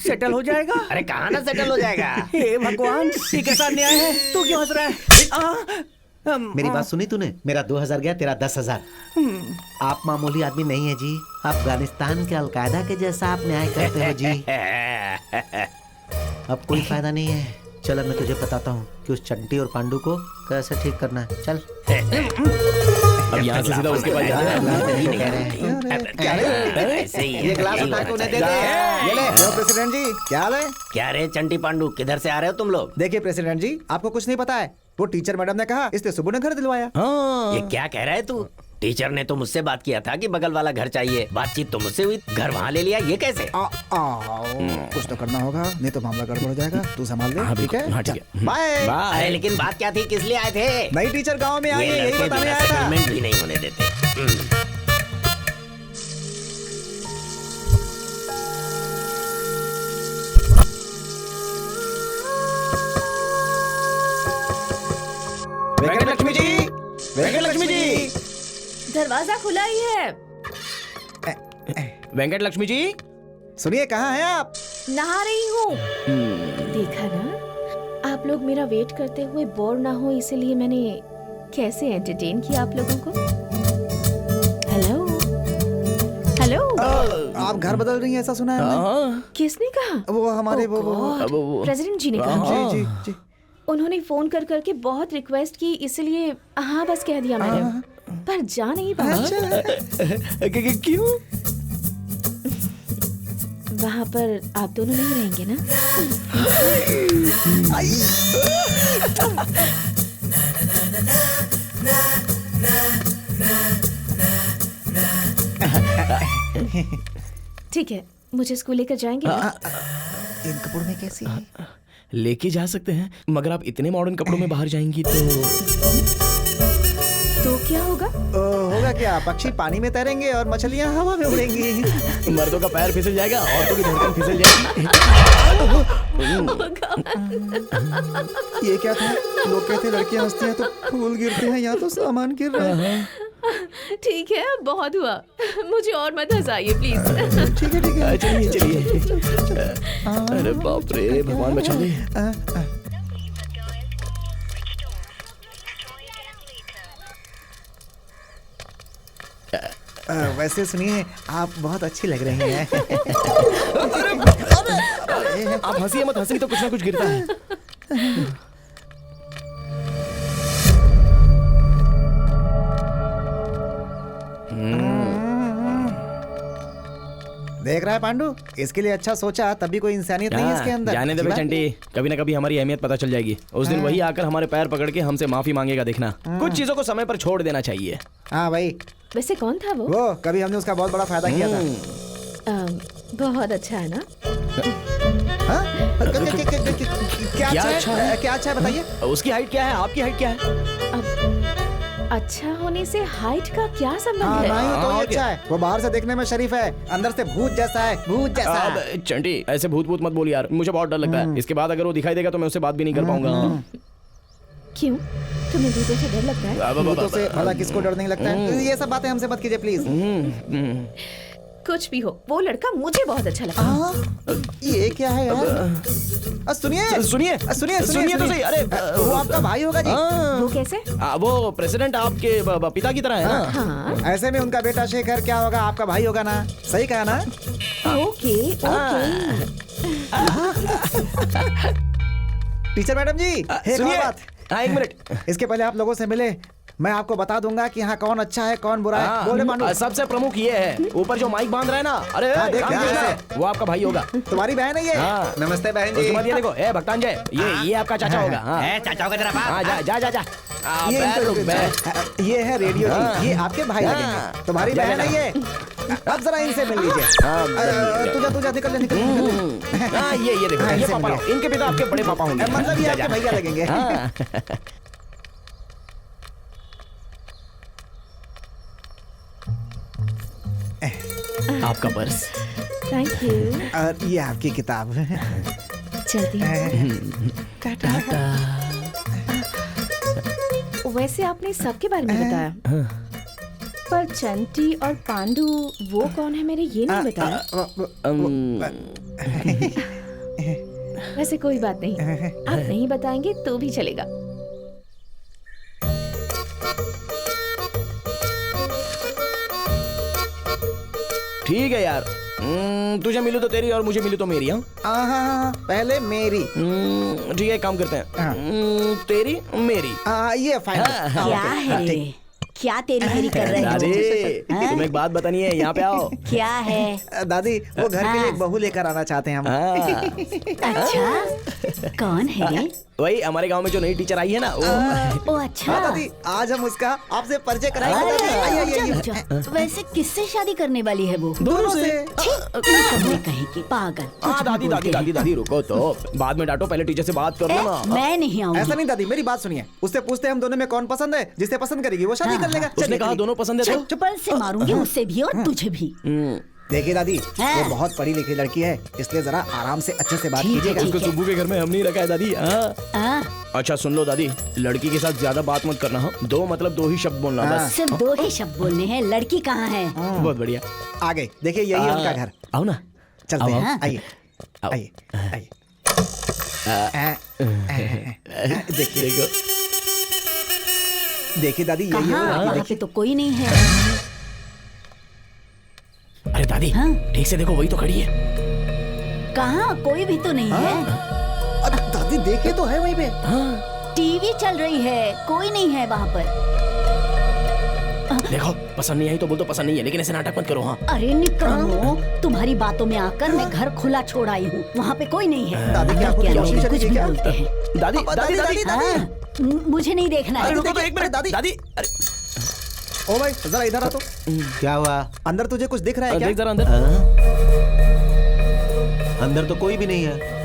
सेटल हो जाएगा? अरे कहाँ ना सेटल हो जाएगा। हे भगवान, ये कैसा अन्याय है? तू क्यों हंस रहा है? मेरी बात सुनी तूने? मेरा 2,000 गया, तेरा 10,000। आप मामूली आदमी नहीं है जी। अफगानिस्तान के अलकायदा के जैसा आप न्याय करते हो जी। अब कोई फायदा नहीं है। चल अब मैं तुझे बताता हूँ कि उस चंटी और पांडू को कैसे ठीक करना है। चल। अब यहाँ से सीधा उसके पास जाना है। ऐसे ही है। ये ग्लास उठा के उन्हें दे दे। ये ले। लो प्रेसिडेंट जी, क्या हाल है? क्या रे चंटी पांडू, किधर से आ रहे हो तुम लोग? देखिए प्रेसिडेंट जी, आपको कुछ नहीं पता है। वो टीचर मैडम ने कहा, इसलिए सुबह ने घर दिलवाया। ये क्या कह रहा है तू? टीचर ने तो मुझसे बात किया था कि बगल वाला घर चाहिए। बातचीत तो मुझसे हुई, घर वहाँ ले लिया। ये कैसे? कुछ तो करना होगा, नहीं तो मामला गड़बड़ हो जाएगा। तू संभाल ले। ठीक है? हाँ, ठीक है। बाय। अरे लेकिन बात क्या थी, किस लिए आए थे? नई टीचर गांव में आई ये है, यही लड़के बताने बिना आया था। सेटलमेंट भी नहीं होने देते। वेंकट लक्ष्मी जी, वेंकट लक्ष्मी जी, दरवाजा खुला ही है। वेंकट लक्ष्मी जी, सुनिए, कहाँ हैं आप? नहा रही हूँ। देखा ना, आप लोग मेरा वेट करते हुए बोर ना हो, इसीलिए मैंने कैसे एंटरटेन किया आप लोगों को। Hello hello. आप घर बदल रही हैं ऐसा सुना है हमने। किसने कहा? वो हमारे वो प्रेसिडेंट जी ने कहा। जी जी जी। उन्होंने फोन कर करके बहुत रिक्वेस्ट की, इसलिए हाँ बस कह दिया मैंने, पर जा नहीं पाया। क्यों? वहाँ पर आप दोनों नहीं रहेंगे ना? ठीक है, मुझे स्कूल लेकर जाएंगे? इन कपड़ों में कैसी है? लेके जा सकते हैं, मगर आप इतने मॉडर्न कपड़ों में बाहर जाएंगी तो क्या होगा? होगा क्या? पक्षी पानी में तैरेंगे और मछलियाँ हवा में उड़ेंगी। मर्दों का पैर फिसल जाएगा, औरतों की धड़कन फिसल जाएगी। ये क्या था? लोग कहते लड़कियाँ हंसती हैं तो फूल गिरते हैं, यहाँ तो सामान गिर रहा है। ठीक है, बहुत हुआ, मुझे और मत हंसाइए प्लीज। ठीक है ठीक है, चलिए चलिए। अरे बाप रे, भगवान बचा ले। वैसे सुनिए, आप बहुत अच्छी लग रही हैं। आप हंसिए मत, हंसी तो कुछ ना कुछ गिरता है। देख रहा है पांडु, इसके लिए अच्छा सोचा, तभी कोई इंसानियत नहीं है इसके अंदर। जाने दे चंटी, कभी ना कभी हमारी अहमियत पता चल जाएगी। उस दिन वही आकर हमारे पैर पकड़ के हमसे माफी मांगेगा, देखना। कुछ चीजों को समय पर छोड़ देना चाहिए। हाँ भाई। वैसे कौन था वो? कभी हमने उसका बहुत बड़ा फायदा किया था। बहुत अच्छा है ना? क्या अच्छा है बताइए। उसकी हाइट क्या है, आपकी हाइट क्या है? अच्छा होने से हाइट का क्या संबंध है? नहीं तो ये अच्छा है, वो बाहर से देखने में शरीफ है, अंदर से भूत जैसा है, भूत जैसा। चंटी, ऐसे भूत भूत मत बोल यार, मुझे बहुत डर लगता है। इसके बाद अगर वो दिखाई देगा तो मैं उससे बात भी नहीं कर पाऊंगा। क्यों? तुम्हें भूतों से डर लगता है? भूतों से भला किसको डर नहीं लगता है? ये सब बातें हमसे मत कीजिए प्लीज। कुछ भी हो, वो लड़का मुझे बहुत अच्छा लगा। ये क्या है यार? सुनिए सुनिए सुनिए सुनिए तो सही। अरे वो आपका भाई होगा जी। वो कैसे? वो प्रेसिडेंट आपके पिता की तरह है ना? हाँ। ऐसे में उनका बेटा शेखर क्या होगा? आपका भाई होगा ना? सही कहा ना? Okay okay. टीचर मैडम जी, सुनिए। एक मिनट, इसके पहले आप लोगों से मिले, मैं आपको बता दूंगा कि यहाँ कौन अच्छा है कौन बुरा है। बोले पांडु। सबसे प्रमुख ये है, ऊपर जो माइक बांध रहा है ना, अरे वो आपका भाई होगा। तुम्हारी बहन है ये? नमस्ते बहन जी। ये देखो, भक्तांजय, ये आपका चाचा होगा। चाचा होगा जरा। जा। ये है रेडियो जी, ये आपके भाई लगेंगे। तुम्हारी बहन है ये। अब जरा इनसे मिल लीजिए। तुझे निकल। ये देखो, ये पापा, इनके पिता आपके बड़े पापा होंगे। मतलब ये आपके भैया लगेंगे। आपका पर्स। Thank you. और ये आपकी किताब। चलती हूँ। टाटा। वैसे आपने सबके बारे में बताया, पर चंटी और पांडु वो कौन है मेरे ये नहीं बताया। वैसे कोई बात नहीं, आप नहीं बताएंगे तो भी चलेगा। ठीक है यार, तुझे मिलू तो तेरी और मुझे मिलू तो मेरी। हाँ, पहले मेरी। ठीक है, काम करते हैं। तेरी मेरी। ये फाइनल। क्या है? क्या तेरी मेरी कर रहे हो? दादी, तुम्हें एक बात बतानी है, यहाँ पे आओ। क्या है? दादी, वो घर के लिए एक बहू लेकर आना चाहते हैं हम। अच्छा, कौन है ये? वही हमारे गांव में जो नई टीचर आई है ना, वो। अच्छा दादी, आज हम उसका आपसे परिचय कराएंगे। वैसे किससे शादी करने वाली है वो? दोनों से। कहेगी पागल। दादी रुको तो, बाद में डांटो, पहले टीचर से बात कर लो ना। मैं नहीं आऊंगी। ऐसा नहीं दादी, मेरी बात सुनिए। उससे पूछते हम दोनों में कौन पसंद है, जिसे पसंद करेगी वो शादी कर लेगा। उसने कहा दोनों पसंद है तो चप्पल से मारूंगी, उससे भी और तुझे भी। देखिए दादी, वो बहुत पढ़ी लिखी लड़की है, इसलिए जरा आराम से अच्छे से बात कीजिएगा। उसको सुब्बू के घर में हम नहीं रखा है दादी। अच्छा सुन लो दादी, लड़की के साथ ज्यादा बात मत करना। दो मतलब दो ही शब्द बोलना बस। सिर्फ दो ही शब्द बोलने हैं। लड़की कहाँ है? बहुत बढ़िया। आगे देखिए, यही है उनका घर। आओ ना, चलते हैं। आइए आइए आइए। देखिए देखिए दादी, यही है। यहाँ पे तो कोई नहीं है। अरे दादी, ठीक से देखो, वही तो खड़ी है। कहाँ? कोई भी तो नहीं है। अरे दादी देखिए तो है वहीं पे। टीवी चल रही है, कोई नहीं है वहाँ पर। देखो, पसंद नहीं आई तो बोल दो पसंद नहीं है, लेकिन ऐसे नाटक मत करो। हाँ अरे निकलो, तुम्हारी बातों में आकर मैं घर खुला छोड़ आई हूँ। वहाँ पे कोई नहीं है। दादी क्या कुछ भी बोलते हैं। दादी दादी दादी दादी, मुझे नहीं देखना है। रुको तो एक मिनट दादी। दादी अरे ओ भाई जरा इधर आ तो। क्या हुआ? अंदर तुझे कुछ दिख रहा है क्या? देख जरा अंदर। अंदर तो कोई भी नहीं है।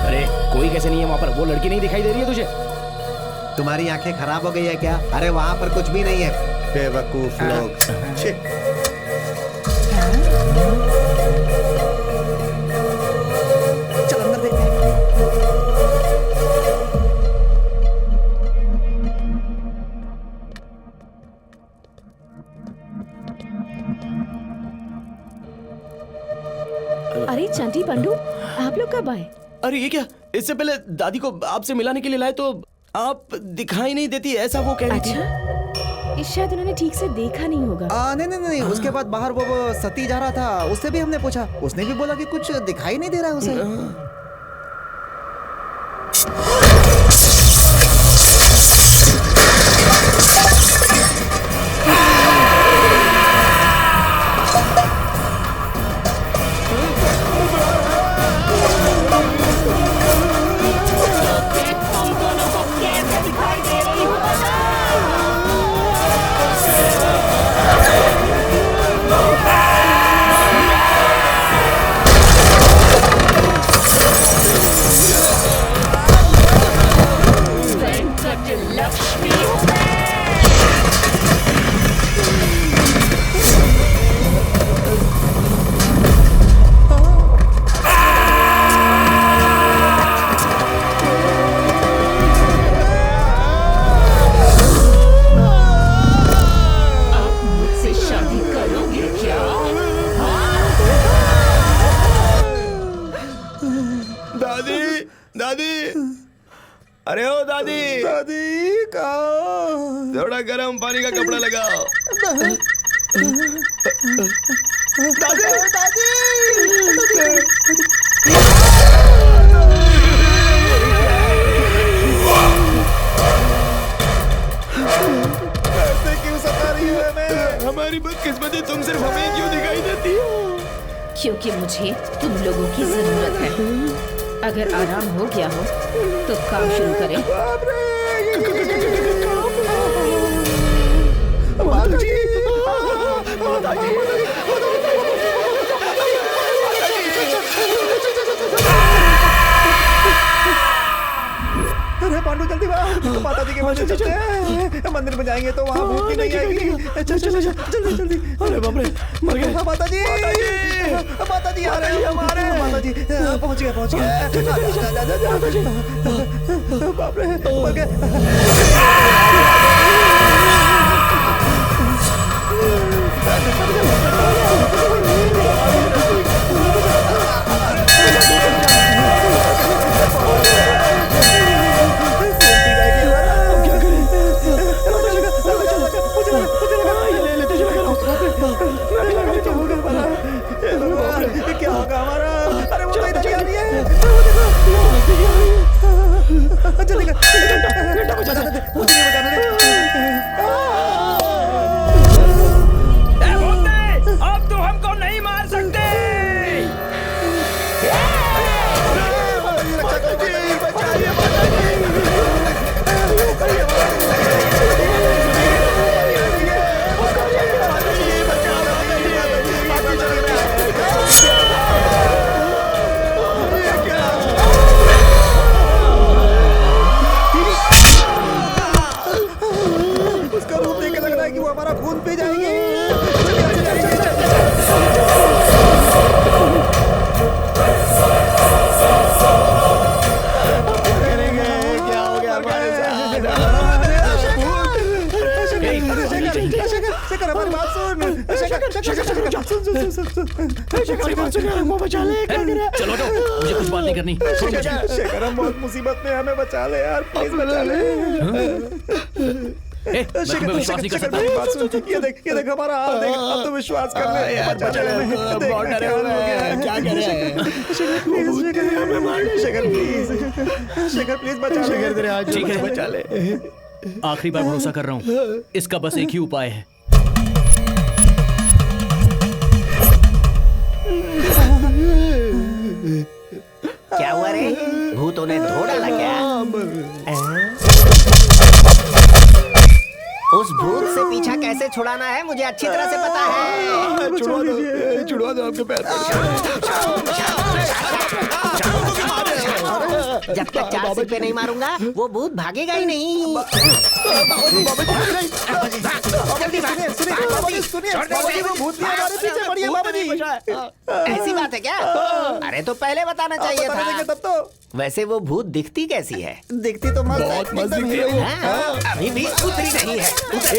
अरे कोई कैसे नहीं है वहाँ पर? वो लड़की नहीं दिखाई दे रही है तुझे? तुम्हारी आंखें खराब हो गई है क्या? अरे वहाँ पर कुछ भी नहीं है, बेवकूफ लोग। चल अंदर देखते हैं। अरे चंटी पंडू, आप लोग कब आए? अरे ये क्या, इससे पहले दादी को आपसे मिलाने के लिए लाए तो आप दिखाई नहीं देती, ऐसा वो कह रही थी। अच्छा, शायद उन्होंने ठीक से देखा नहीं होगा। नहीं, उसके बाद बाहर वो सती जा रहा था, उससे भी हमने पूछा, उसने भी बोला कि कुछ दिखाई नहीं दे रहा है उसे। अरे ओ दादी, दादी कहाँ? थोड़ा गर्म पानी का कपड़ा लगाओ। दादी दादी ऐसे क्यों सता रही है हमें? हमारी बदकिस्मती, तुम सिर्फ हमें क्यों दिखाई देती हो? क्योंकि मुझे तुम लोगों की जरूरत है। अगर आराम हो गया हो तो काम शुरू करें। अरे पांडु जल्दी माता जी के मंदिर चलते हैं। मंदिर में जाएंगे तो वहाँ भूख नहीं आएगी। चल जल्दी जल्दी। अरे बाप रे, मर गए। माता जी आ रहे हैं हमारे। माता जी पहुँच गए बाप रे, मर गए। क्या होगा हमारा? अरे वो तो इधर आ रही है। जल्दी कर। हमारी बात सुन। बचा ले। चलो तो मुझे कुछ बात नहीं करनी। शेखर हम बहुत मुसीबत में, हमें बचा ले यार, प्लीज बचा ले। मैं तुम्हें विश्वास नहीं कर सकता। ये देख हमारा हाल देख, अब तो विश्वास कर ले यार, बचा ले हमें। बहुत डरे हुए हैं, क्या कर रहे हैं? शेखर प्लीज, शेखर प्लीज बचा ले। शेखर तेरे हाथ ठीक है, बचा ले। आखिरी बार भरोसा कर रहा हूँ, इसका बस एक ही उपाय है। क्या हुआ रे? भूतों ने धो डाला क्या? उस भूत से पीछा कैसे छुड़ाना है मुझे अच्छी तरह से पता है। छुड़वा दो आपके पैर। जब तक 4 सिक्के नहीं मारूंगा वो भूत भागेगा ही नहीं। ऐसी बात है क्या? अरे तो पहले बताना चाहिए था। तब तो वैसे वो भूत दिखती कैसी है? दिखती तो बहुत मस्त दिख रही है। अभी भी उतरी नहीं है।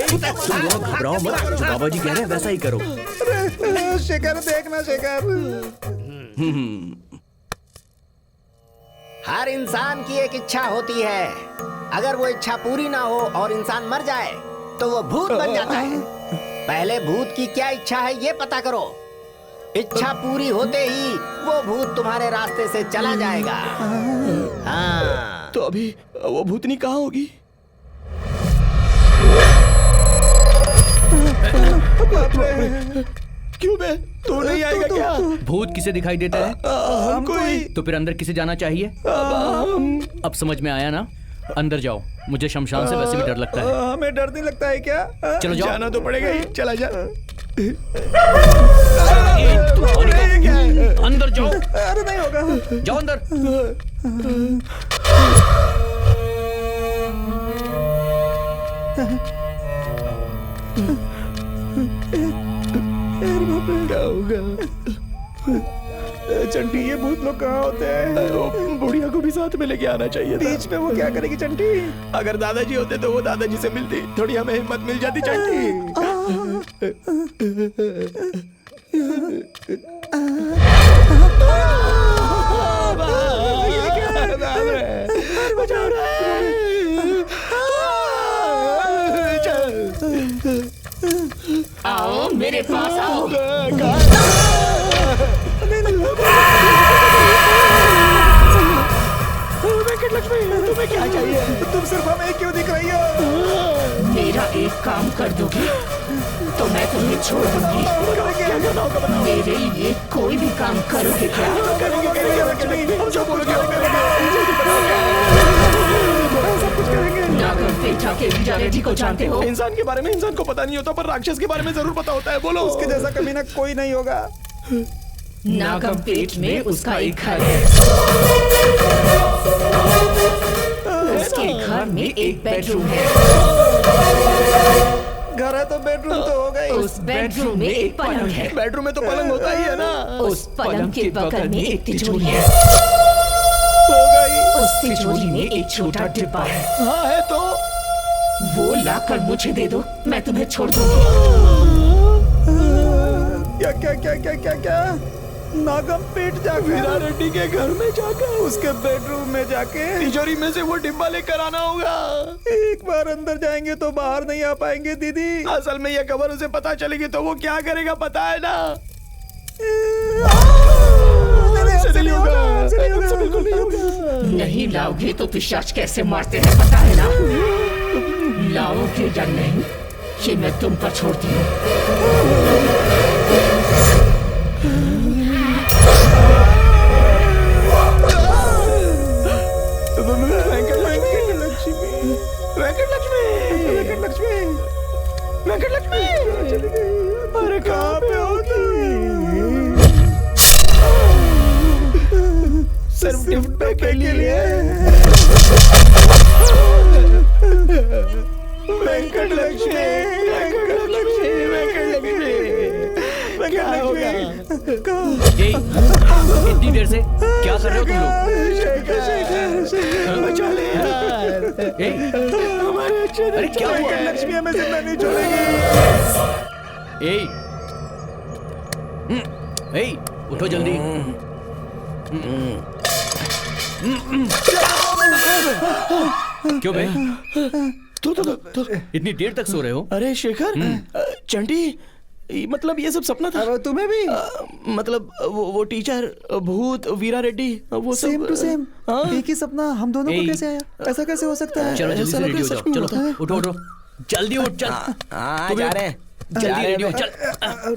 तुम लोग घबराओ मत, जो बाबा जी कह रहे हैं वैसा ही करो। शेखर देखना शेखर। हर इंसान की एक इच्छा होती है, अगर वो इच्छा पूरी ना हो और इंसान मर जाए तो वो भूत बन जाता है। पहले भूत की क्या इच्छा है ये पता करो। इच्छा पूरी होते ही वो भूत तुम्हारे रास्ते से चला जाएगा। हाँ। तो अभी वो भूतनी कहाँ होगी? क्यों बे? तू नहीं आएगा क्या? भूत किसे दिखाई देता है? हमको ही। तो फिर अंदर किसे जाना चाहिए? अब समझ में आया ना? अंदर जाओ, मुझे शमशान से वैसे भी डर लगता है। हमें डर नहीं लगता है क्या? चलो जाओ। जाना तो पड़ेगा ही, चला जा। अंदर जाओ। अरे नहीं होगा। जाओ अंदर। क्या होगा? चंटी ये भूत लोग कहाँ होते हैं? बुढ़िया को भी साथ में लेके आना चाहिए था। बीच में वो क्या करेगी चंटी? अगर दादाजी होते तो वो दादाजी से मिलती, थोड़ी हमें हिम्मत मिल जाती चंटी। आओ मेरे पास आओ। वेंकट लक्ष्मी, तुम्हें क्या चाहिए? तुम सिर्फ हमें क्यों दिख रही हो? मेरा एक काम कर दोगे तो मैं तुम्हें छोड़ दूंगी। क्या करना होगा बताओ। मेरे लिए कोई भी काम करोगे क्या? करेंगे लक्ष्मी, हम जो बोलोगे सब कुछ करेंगे। नागम पेठा के विजारेडी को जानते हो? इंसान के बारे में इंसान को पता नहीं होता, पर राक्षस के बारे में जरूर पता होता है। बोलो। उसके जैसा कभी ना कोई नहीं होगा। नागम पेट में उसका एक घर है। उसके घर में एक बेडरूम है। घर है तो बेडरूम तो होगा ही। उस बेडरूम में एक पलंग है। बेडरूम में तो पलंग होता ही है ना। उस पलंग के बगल में एक तिजोरी है। होगा ही। उस तिजोरी में एक छोटा डिब्बा है। हाँ है तो वो लाकर मुझे दे दो, मैं तुम्हें छोड़ दूंगी। क्या क्या क्या क्या क्या क्या? नागम पेट जाकर वीरा रेड्डी के घर में जाकर उसके बेडरूम में जाके तिजोरी में से वो डिब्बा लेकर आना होगा। एक बार अंदर जाएंगे तो बाहर नहीं आ पाएंगे दीदी। असल में ये खबर उसे पता चलेगी तो वो क्या करेगा पता है ना? नहीं लाओगे तो पिशाच कैसे मारते हैं पता है ना? लाओगे या नहीं ये मैं तुम पर छोड़ती हूँ। वेंकट लक्ष्मी, अरे कहाँ पे होगी? सिर्फ गिफ्ट पे के लिए। वेंकट लक्ष्मी, वेंकट लक्ष्मी, वेंकट लक्ष्मी, क्या होगा? इतनी देर से क्या कर रहे हो तुम लोग? बचा ले यार। अरे क्या हुआ? लक्ष्मी हमें जिंदा नहीं छोड़ेगी। ए, उठो जल्दी। क्यों बे? इतनी देर तक सो रहे हो? अरे शेखर, चंटी, मतलब ये सब सपना था? तुम्हें भी? मतलब वो टीचर, भूत, वीरा रेड्डी, वो सब सेम टू सेम एक ही सपना हम दोनों को कैसे आया? ऐसा कैसे हो सकता है? चलो जल्दी से रेडी हो जाओ। चलो उठो उठो, जल्दी उठ, चल। जा रहे हैं, जल्दी रेडी हो, चल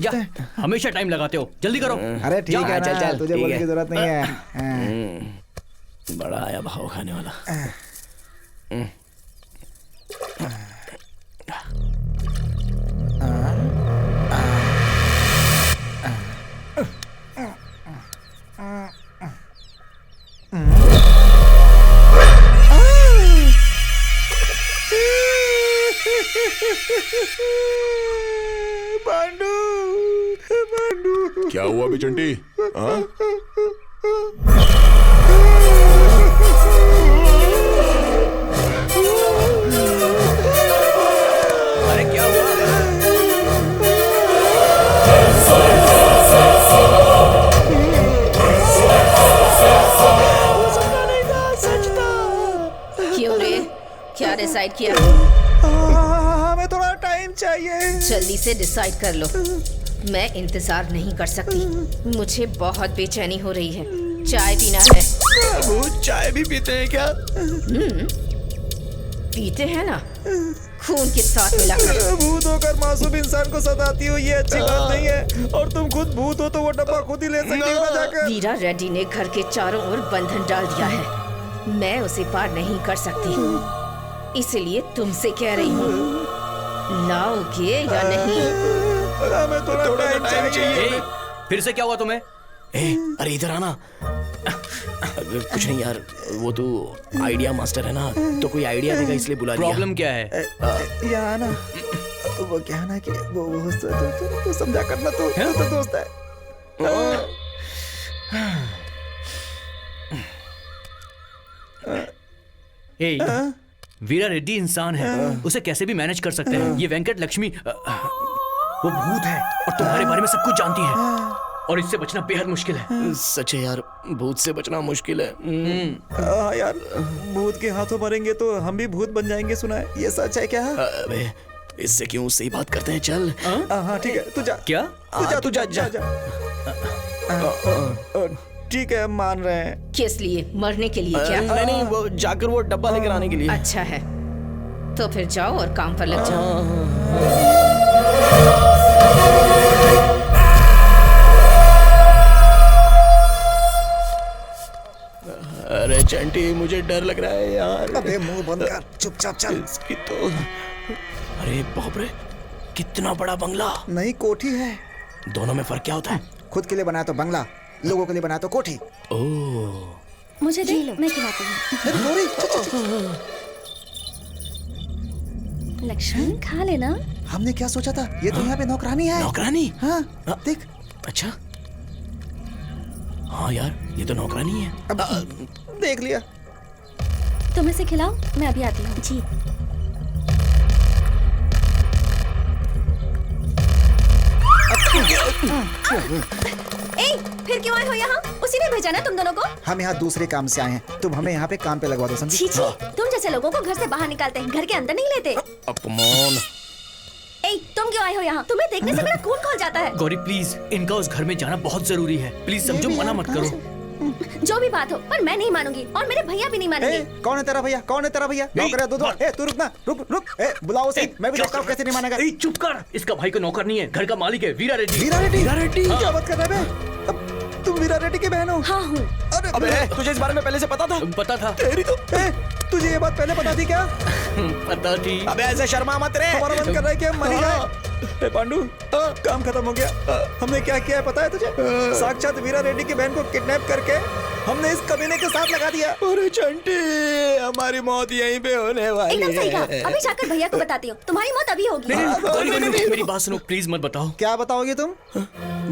जा। हमेशा टाइम लगाते हो, जल्दी करो। अरे ठीक है, चल चल, तुझे बोलने की जरूरत नहीं है। बड़ा आया भाव खाने वाला। पांडू, पांडू, क्या हुआ बे चंटी? हाँ? अरे क्या हुआ? क्यों रे? क्या डिसाइड किया? हमें थोड़ा टाइम चाहिए। जल्दी से डिसाइड कर लो। मैं इंतजार नहीं कर सकती, मुझे बहुत बेचैनी हो रही है। चाय पीना है। वो चाय भी पीते हैं क्या? पीते हैं ना, खून के साथ मिलाकर। भूत होकर मासूम इंसान को सताती हो, ये अच्छी बात नहीं है। और तुम खुद भूत हो तो वो डब्बा खुद ही ले सकती हो ना जाकर। वीरा रेड्डी ने घर के चारों ओर बंधन डाल दिया है, मैं उसे पार नहीं कर सकती, इसलिए तुमसे कह रही हूँ, लाओगे या नहीं? हमें थोड़ा टाइम चाहिए। फिर से क्या हुआ तुम्हें? अरे इधर आना। कुछ नहीं यार, वो तो आइडिया मास्टर है ना, तो कोई आइडिया देगा इसलिए बुला लिया। प्रॉब्लम क्या है? यहाँ ना, वो क्या है ना कि वो तो समझा करना, तो दोस्त है। वीरा रेड्डी इंसान है, उसे कैसे भी मैनेज कर सकते हैं। ये वेंकट लक्ष्मी वो भूत है और तुम्हारे बारे में सब कुछ जानती है, और इससे बचना बेहद मुश्किल है। सच है यार, भूत से बचना मुश्किल है। यार, भूत के हाथों मरेंगे तो हम भी भूत बन जाएंगे, सुना है? ये सच है क्या? अबे इससे क्यों, सही बात करते हैं, चल। हाँ ठीक है, तू जा। क्या? तू जा। ठीक है, मान रहे हैं। किस लिए? मरने के लिए क्या? नहीं, वो जाकर वो डब्बा लेकर आने के लिए। अच्छा है, तो फिर जाओ और काम पर लग जाओ। अरे चंटी, मुझे डर लग रहा है यार। अबे मुंह बंद कर, चुपचाप चल। इसकी तो, अरे बाप रे, कितना बड़ा बंगला। नहीं, कोठी है। दोनों में फर्क क्या होता है? खुद के लिए बनाया तो बंगला, लोगों के लिए बनाया तो कोठी। ओह, मुझे दे, मैं खिलाती हूँ। लक्ष्मी खा लेना। हमने क्या सोचा था, ये तो यहाँ पे नौकरानी है। नौकरानी? हाँ, देख। अच्छा, हाँ यार, ये तो नौकरानी है। अब देख लिया। तुम इसे खिलाओ, मैं अभी आती हूँ। जी। फिर क्यों आए हो यहाँ? उसी ने भेजा ना तुम दोनों को? हम यहाँ दूसरे काम से आए हैं, तुम हमें यहाँ पे काम पे लगवा दो, समझी? तुम जैसे लोगों को घर से बाहर निकालते हैं, घर के अंदर नहीं लेते। अपमान। तुम क्यों आए हो यहाँ? तुम्हें देखने से मेरा खून खौल जाता है। गौरी प्लीज, इनका उस घर में जाना बहुत जरूरी है, प्लीज समझो, मना मत करो। जो भी बात हो, पर मैं नहीं मानूंगी और मेरे भैया भी नहीं मानेंगे। कौन है तेरा भैया? कौन है तेरा भैया? नौकर है, दो। तू रुक ना, रुक। बुलाओ उसे, मैं भी देखता हूँ कैसे नहीं मानेगा। चुप कर, इसका भाई को नौकर नहीं है, घर का मालिक है, वीरा रेड्डी। वीरा रेड्डी? क्या बात कर रहे हैं? तुम वीरा रेड्डी की बहन हो? हाँ हूँ। अबे तुझे इस बारे में पहले से पता था? पता था। तेरी तो, तुझे ये बात पहले पता थी क्या? पता थी। अबे ऐसे शर्मा मत रे। हमारा मन कर रहा है कि हम मर जाए। पांडू, काम खत्म हो गया। हमने क्या किया है पता है तुझे? साक्षात वीरा रेड्डी की बहन को किडनैप करके हमने इस कमीने के साथ लगा दिया। अरे चंटी, हमारी मौत यहीं पे होने वाली एकदम सही कहा। है। अभी जाकर भैया को बताती हूँ, तुम्हारी मौत अभी होगी। नहीं, मेरी बात सुनो, प्लीज मत बताओ। क्या बताओगी तुम?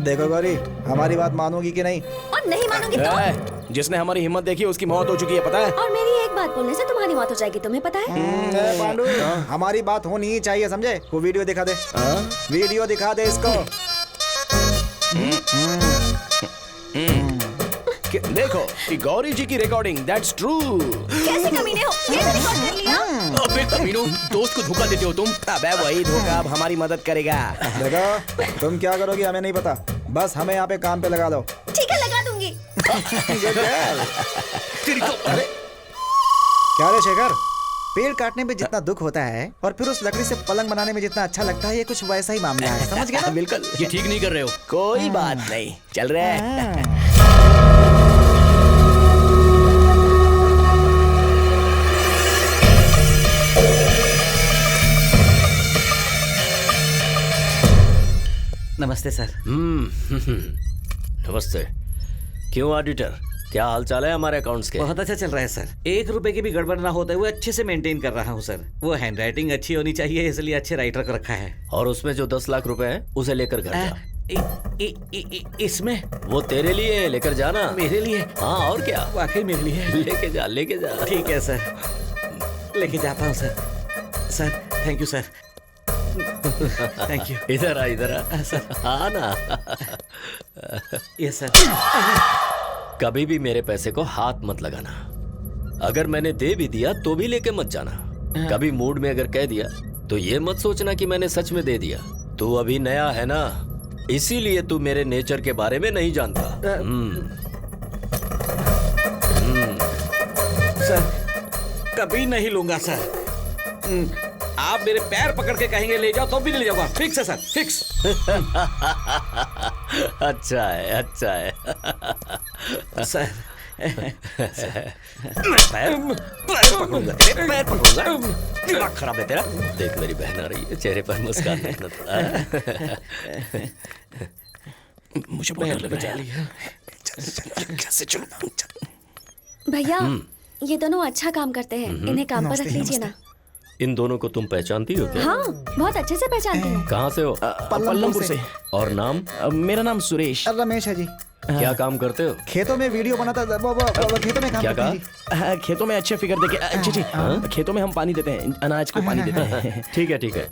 देखो गौरी, हमारी बात मानोगी कि नहीं? और नहीं मानोगी तो? जिसने हमारी हिम्मत देखी उसकी मौत हो चुकी है, पता है? और मेरी एक बात बोलने से तुम्हारी मौत हो जाएगी, तुम्हें पता है? पांडु, हमारी बात होनी ही चाहिए, समझे? वो वीडियो दिखा दे। वीडियो दिखा दे इसको। देखो कि गौरी जी की रिकॉर्डिंग, दैट्स ट्रू। कैसे कमीने हो, कैसे रिकॉर्ड कर लिया? अबे कमीनों, दोस्त को धोखा देते हो तुम। अबे वही धोखा अब हमारी मदद करेगा। देखो तुम क्या करोगी हमें नहीं पता, बस हमें यहाँ पे काम पे लगा दो। ठीक है, लगा दूंगी। अरे क्या रे शेखर, पेड़ काटने में जितना दुख होता है और फिर उस लकड़ी से पलंग बनाने में जितना अच्छा लगता है, ये कुछ वैसा ही मामला है, समझ गए ना? बिल्कुल, ये ठीक नहीं कर रहे हो। कोई बात नहीं, चल रहा है। नमस्ते सर। नमस्ते। क्यों ऑडिटर, क्या हाल चाल है हमारे अकाउंट्स के? बहुत अच्छा चल रहा है सर, 1 रुपए की भी गड़बड़ ना होते हुए अच्छे से मेंटेन कर रहा हूँ सर। वो हैंडराइटिंग अच्छी होनी चाहिए, इसलिए अच्छे राइटर को रखा है। और उसमें जो 10 लाख रुपए हैं उसे लेकर घर जा। इसमें वो तेरे लिए है, लेकर जाना। मेरे लिए? हाँ और क्या, वाकई मेरे लिए। लेके जा, लेके जा। ठीक है सर, लेके जाता हूँ sir. Sir thank you sir, thank you. इधर आ, इधर आ सर। हाँ ना। Yes sir. कभी भी मेरे पैसे को हाथ मत लगाना। अगर मैंने दे भी दिया तो भी लेके मत जाना। कभी मूड में अगर कह दिया तो ये मत सोचना कि मैंने सच में दे दिया। तू अभी नया है ना, इसीलिए तू मेरे नेचर के बारे में नहीं जानता। सर कभी नहीं लूंगा सर। आप मेरे पैर पकड़ के कहेंगे ले जाओ तो भी नहीं ले जाऊंगा। फिक्स है सर, फिक्स। अच्छा है, अच्छा है। सर पैर पकड़ूंगा, पैर पकड़ूंगा। दिमाग खराब है तेरा। देख मेरी बहन आ रही है, चेहरे पर मुस्कान देखना थोड़ा। मुझे बहुत डर लग रहा है। कैसे चलूं? भैया ये दोनों अच्छा काम करते हैं, इन्हें काम पर रख लीजिए ना। इन दोनों को तुम पहचानती हो क्या? हाँ बहुत अच्छे से पहचानती हूँ। कहाँ से हो? पल्लमपुर से। और नाम? मेरा नाम सुरेश। रमेश है जी। क्या काम करते हो? खेतों में वीडियो बनाता, खेतों में काम क्या करते हैं। खेतों में अच्छे फिगर देके जी खेतों में हम पानी देते हैं, अनाज को पानी देते हैं। ठीक है, ठीक है,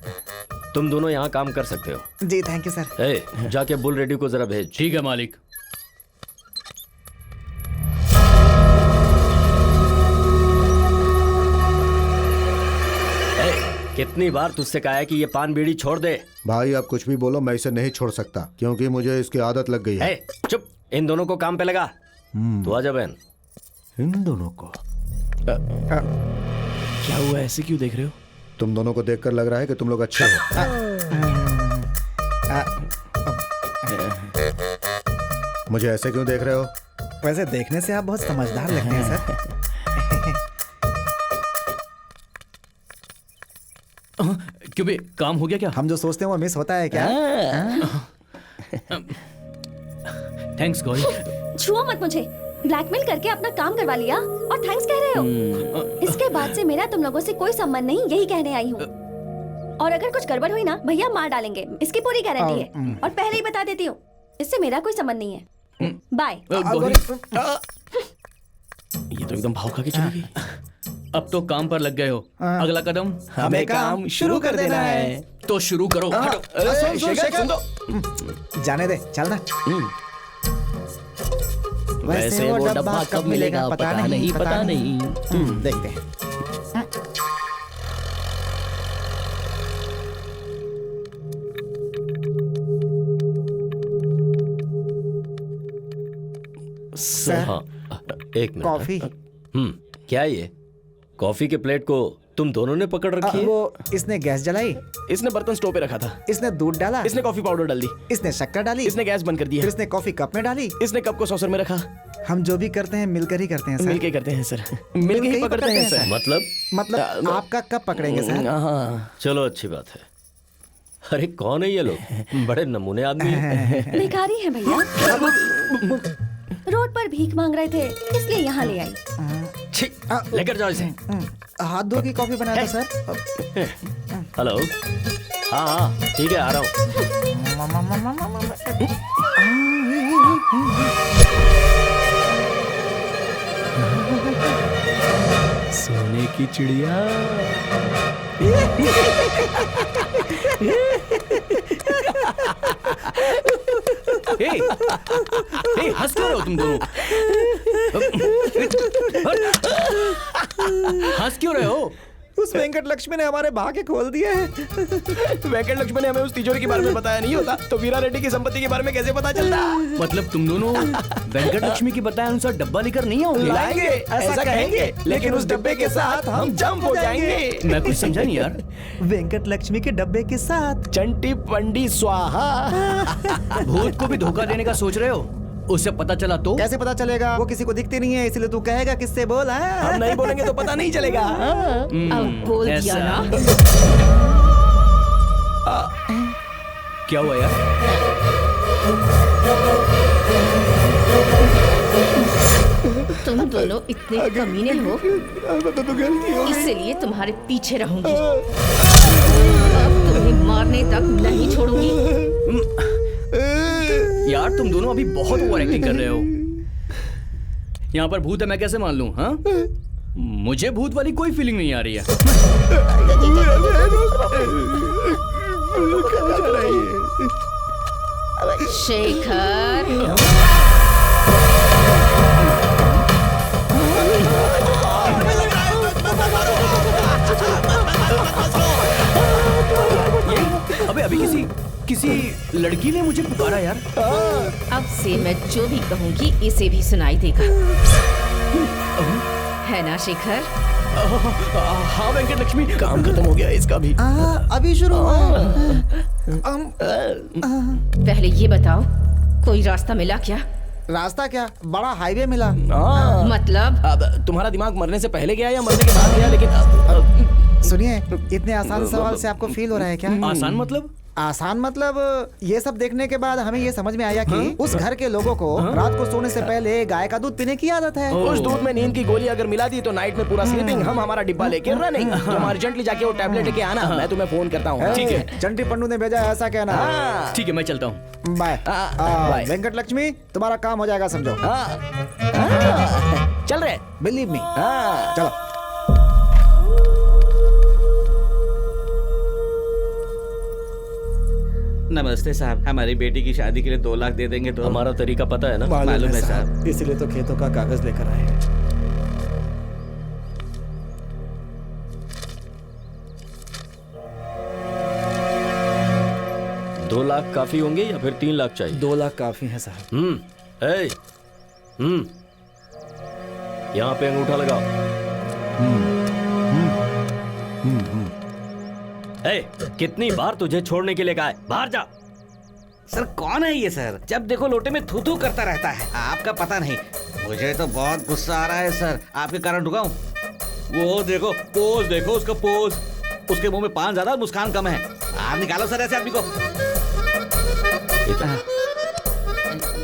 तुम दोनों यहाँ काम कर सकते हो। जी थैंक यू सर। जाके बुल रेडी को जरा भेज। ठीक है मालिक। कितनी बार तुझसे कहा है कि ये पान बीड़ी छोड़ दे? भाई आप कुछ भी बोलो, मैं इसे नहीं छोड़ सकता क्योंकि मुझे इसकी आदत लग गई है। चुप, इन दोनों को काम पे लगा। तू आजा बहन। इन दोनों को क्या हुआ, ऐसे क्यों देख रहे हो? तुम दोनों को देखकर लग रहा है कि तुम लोग अच्छे हो। मुझे ऐसे क्यों देख रहे हो? वैसे देखने से आप बहुत समझदार लगते हैं सर। क्यों बे, काम हो गया क्या? हम जो सोचते हैं वो मिस होता है क्या? थैंक्स गौरी। छुओ मत मुझे, ब्लैकमेल करके अपना काम करवा लिया और थैंक्स कह रहे हो। इसके बाद से मेरा तुम लोगों से कोई संबंध नहीं, यही कहने आई हूँ। और अगर कुछ गड़बड़ हुई ना, भैया मार डालेंगे, इसकी पूरी गारंटी है। और पहले ही बता देती हूँ, इससे मेरा कोई संबंध नहीं है। बाय। ये तो एकदम भाव खा के चली गई। अब तो काम पर लग गए हो, अगला कदम हमें काम शुरू कर देना है। तो शुरू करो। सुन दो। जाने दे, चलना। वैसे वो डब्बा कब मिलेगा पता नहीं, पता नहीं। देखते हैं। सर, हाँ, एक मिनट। कॉफी। क्या ये कॉफी के प्लेट को तुम दोनों ने पकड़ रखी है? वो इसने गैस जलाई, इसने बर्तन स्टोव पे रखा था, इसने दूध डाला, इसने कॉफी पाउडर डाल दी, इसने शक्कर डाली, इसने गैस बंद कर दिया, फिर इसने कॉफी कप में डाली, इसने कप को सॉसर में रखा। हम जो भी करते हैं मिलकर ही करते हैं सर। मिलके करते हैं सर, मिलके ही पकड़ते हैं सर। मतलब आपका कब पकड़ेंगे सर? चलो अच्छी बात है। अरे कौन है ये लोग? बड़े नमूने आदमी हैं। भिखारी है भैया, रोड पर भीख मांग रहे थे, इसलिए यहाँ ले आई। लेकर जाओ इसे। हाथ धो की कॉफी बनाया था सर। हेलो, हाँ हाँ ठीक है, आ रहा हूँ। सोने की चिड़िया। हंस क्यों रहे हो तुम दोनों? हंस क्यों रहे हो? उस वेंकट लक्ष्मी ने हमारे भाग्य खोल दिए हैं। वेंकट लक्ष्मी ने हमें उस तिजोरी के बारे में बताया नहीं होता तो वीरा रेड्डी की संपत्ति के बारे में कैसे पता चलता? मतलब तुम दोनों वेंकट लक्ष्मी की बताए अनुसार डब्बा लेकर नहीं आओगे? लाएंगे, ऐसा कहेंगे, लेकिन उस डब्बे के साथ हम जंप हो जाएंगे। मैं कुछ समझा नहीं यार। वेंकट लक्ष्मी के डब्बे के साथ चंटी पंडी स्वाहा। भूत को भी धोखा देने का सोच रहे हो? उससे पता चला तो? कैसे पता चलेगा? वो किसी को दिखती नहीं है, इसलिए तू कहेगा किससे बोल है? हम नहीं बोलेंगे तो पता नहीं चलेगा। अब बोल दिया ना। क्या हुआ यार? तुम दोनों इतने कमीने हो, इसलिए तुम्हारे पीछे रहूंगी। अब तुम्हें मारने तक नहीं छोड़ूंगी। यार तुम दोनों अभी बहुत ओवर एक्टिंग कर रहे हो। यहाँ पर भूत है, मैं कैसे मान लूं? हाँ, मुझे भूत वाली कोई फीलिंग नहीं आ रही है। शेखर, अबे अभी किसी लड़की ने मुझे पुकारा यार। अब से मैं जो भी कहूंगी इसे भी सुनाई देगा, है ना शेखर? हाँ वेंकट लक्ष्मी, काम खत्म हो गया इसका भी। अभी शुरू हुआ। पहले ये बताओ, कोई रास्ता मिला क्या? रास्ता क्या, बड़ा हाईवे मिला। मतलब अब तुम्हारा दिमाग मरने से पहले गया या मरने के बाद गया? लेकिन सुनिए, इतने आसान सवाल से आपको फील हो रहा है क्या? आसान मतलब? आसान मतलब ये सब देखने के बाद हमें ये समझ में आया कि उस घर के लोगों को रात को सोने से पहले गाय का दूध पीने की आदत है। उस दूध में नींद की गोली अगर मिला दी तो नाइट में पूरा स्लीपिंग, हम हमारा डिब्बा लेके रनिंग। तुम अर्जेंटली जाके वो टैबलेट लेके आना, मैं तुम्हें फोन करता हूँ। ठीक है। चंटी पंडू ने भेजा है, ऐसा कहना। ठीक है, मैं चलता हूँ। बाय। वेंकट लक्ष्मी, तुम्हारा काम हो जाएगा, समझो। चल रहे, बिलीव मी। चलो। नमस्ते साहब, हमारी बेटी की शादी के लिए 2 लाख दे देंगे तो? हमारा तरीका पता है ना? मालूम है साहब, इसीलिए तो खेतों का कागज लेकर आए हैं। दो लाख काफी होंगे या फिर 3 लाख चाहिए? 2 लाख काफी है साहब। यहाँ पे अंगूठा लगाओ। कितनी बार तुझे छोड़ने के लिए कहा है? बाहर जा। सर कौन है ये सर? जब देखो लोटे में थू थू करता रहता है। आपका पता नहीं, मुझे तो बहुत गुस्सा आ रहा है सर। आपके कारण रुका हूँ। वो देखो पोज, देखो उसका पोज। उसके मुंह में पान ज्यादा, मुस्कान कम है। आप निकालो सर ऐसे आदमी को।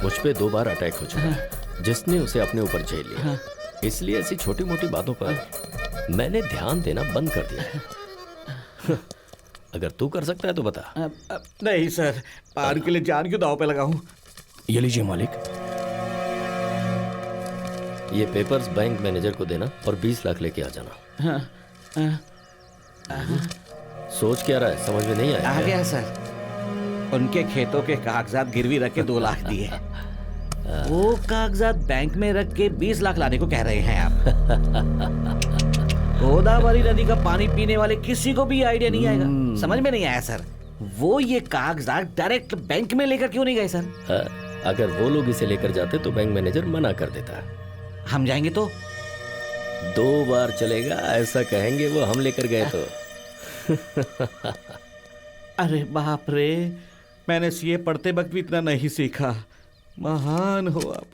मुझ पे 2 बार अटैक हो चुका है, जिसने उसे अपने ऊपर झेल लिया। इसलिए ऐसी छोटी मोटी बातों पर मैंने ध्यान देना बंद कर दिया है। अगर तू कर सकता है तो बता। नहीं सर, पान के लिए जान क्यों दाव पे लगाऊं? ये लीजिए मालिक। ये पेपर्स बैंक मैनेजर को देना और 20 लाख लेके आ जाना। सोच क्या रहा है, समझ में नहीं आया? आ गया सर। उनके खेतों के कागजात गिरवी रख के 2 लाख दिए। वो कागजात बैंक में रख के 20 लाख लाने को कह रहे हैं आप। गोदावरी नदी का पानी पीने वाले किसी को भी आइडिया नहीं आएगा। समझ में नहीं आया सर। वो ये कागजात डायरेक्ट बैंक में लेकर क्यों नहीं गए सर? अगर वो लोग इसे लेकर जाते तो बैंक मैनेजर मना कर देता। हम जाएंगे तो? 2 बार चलेगा, ऐसा कहेंगे वो हम लेकर गए तो। अरे बाप रे, मैंने सीए पढ़ते वक्त भी इतना नहीं सीखा। महान हो आप।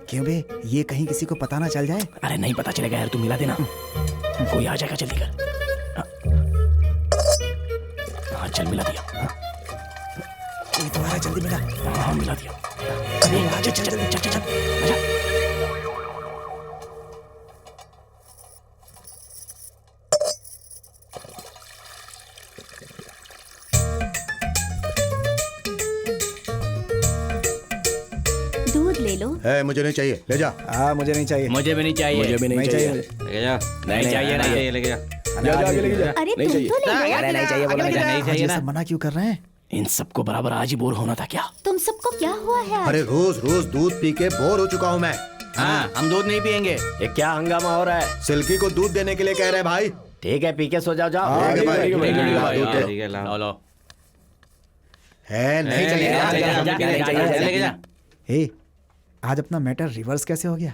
क्यों बे, ये कहीं किसी को पता ना चल जाए? अरे नहीं पता चलेगा यार, तू मिला देना, कोई आ जाएगा। जल्दी कर। हाँ चल, मिला दिया। कोई तो आ रहा है, जल्दी मिला। हाँ मिला दिया। अरे आजा, चल चल चल चल आजा। दूध ले लो। मुझे नहीं चाहिए, ले जा। मुझे नहीं चाहिए। मुझे भी नहीं चाहिए। मुझे भी नहीं चाहिए। लेके जा। नहीं चाहिए ना, ये लेके जा। अरे तुम तो ले लो। अरे नहीं चाहिए, बोला नहीं चाहिए ना। मना क्यों कर रहे हैं? इन सबको बराबर आज ही बोर होना था क्या? तुम सबको क्या हुआ है? अरे रोज रोज दूध पी के बोर हो चुका हूँ मैं। हाँ, हम दूध नहीं पियेंगे। ये क्या हंगामा हो रहा है? सिल्की को दूध देने के लिए कह रहे हैं भाई। ठीक है, पी के सो जाओ। जाओ ठीक है भाई, ठीक है, लो। है नहीं चलेगा। लेके जा। आज अपना मैटर रिवर्स कैसे हो गया?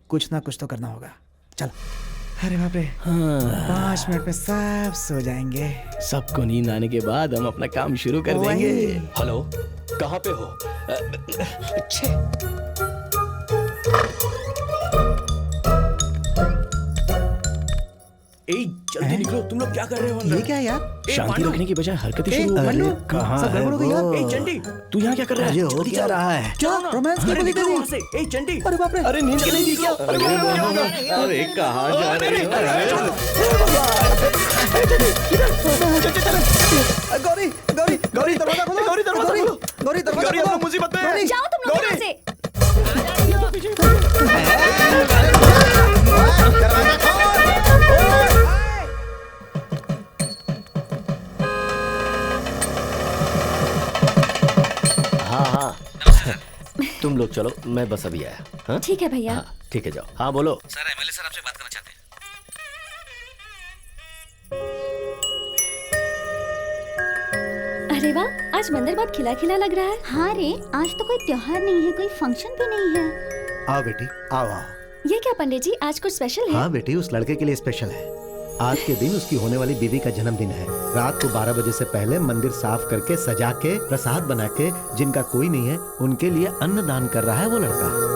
कुछ ना कुछ तो करना होगा। चल। अरे बाप रे, 5 मिनट में सब सो जाएंगे। सबको नींद आने के बाद हम अपना काम शुरू कर देंगे। हेलो, कहाँ पे हो? जल्दी निकलो, तुम लोग क्या कर रहे हो? ये क्या है यार? शांति रखने की बजाय हरकतें शुरू हो गई। कहाँ सब गड़बड़ हो गई यार? चंडी, तू यहाँ क्या कर रहा है? हो क्या रहा है? क्या रोमांस की गोली दे दी? चंडी, अरे बाप रे, अरे नींद के नहीं दी क्या? अरे कहाँ जा रहे हो? गौरी गौरी गौरी दरवाजा खोलो। गौरी दरवाजा खोलो। गौरी दरवाजा खोलो। मुसीबत में जाओ तुम लोग यहाँ से। हाँ, तुम लोग चलो, मैं बस अभी आया। हाँ? ठीक है भैया। हाँ, ठीक है, जाओ। हाँ बोलो। सर, एमएलए सर आपसे बात करना चाहते हैं। अरे वाह, आज मंदिर बहुत खिला खिला लग रहा है। हाँ रे, आज तो कोई त्योहार नहीं है, कोई फंक्शन भी नहीं है। आओ बेटी, आओ आओ। ये क्या पंडित जी, आज कुछ स्पेशल है? हाँ बेटी, उस लड़के के लिए स्पेशल है। आज के दिन उसकी होने वाली बीवी का जन्मदिन है। रात को 12 बजे से पहले मंदिर साफ करके, सजा के, प्रसाद बना के, जिनका कोई नहीं है उनके लिए अन्न दान कर रहा है वो लड़का।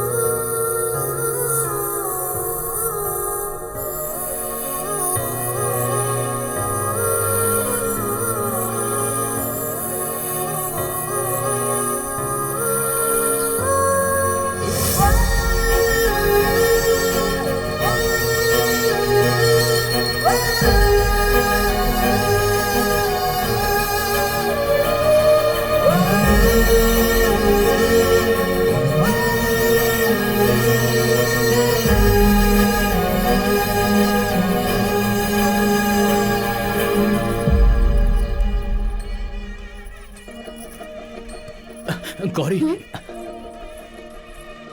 गौरी,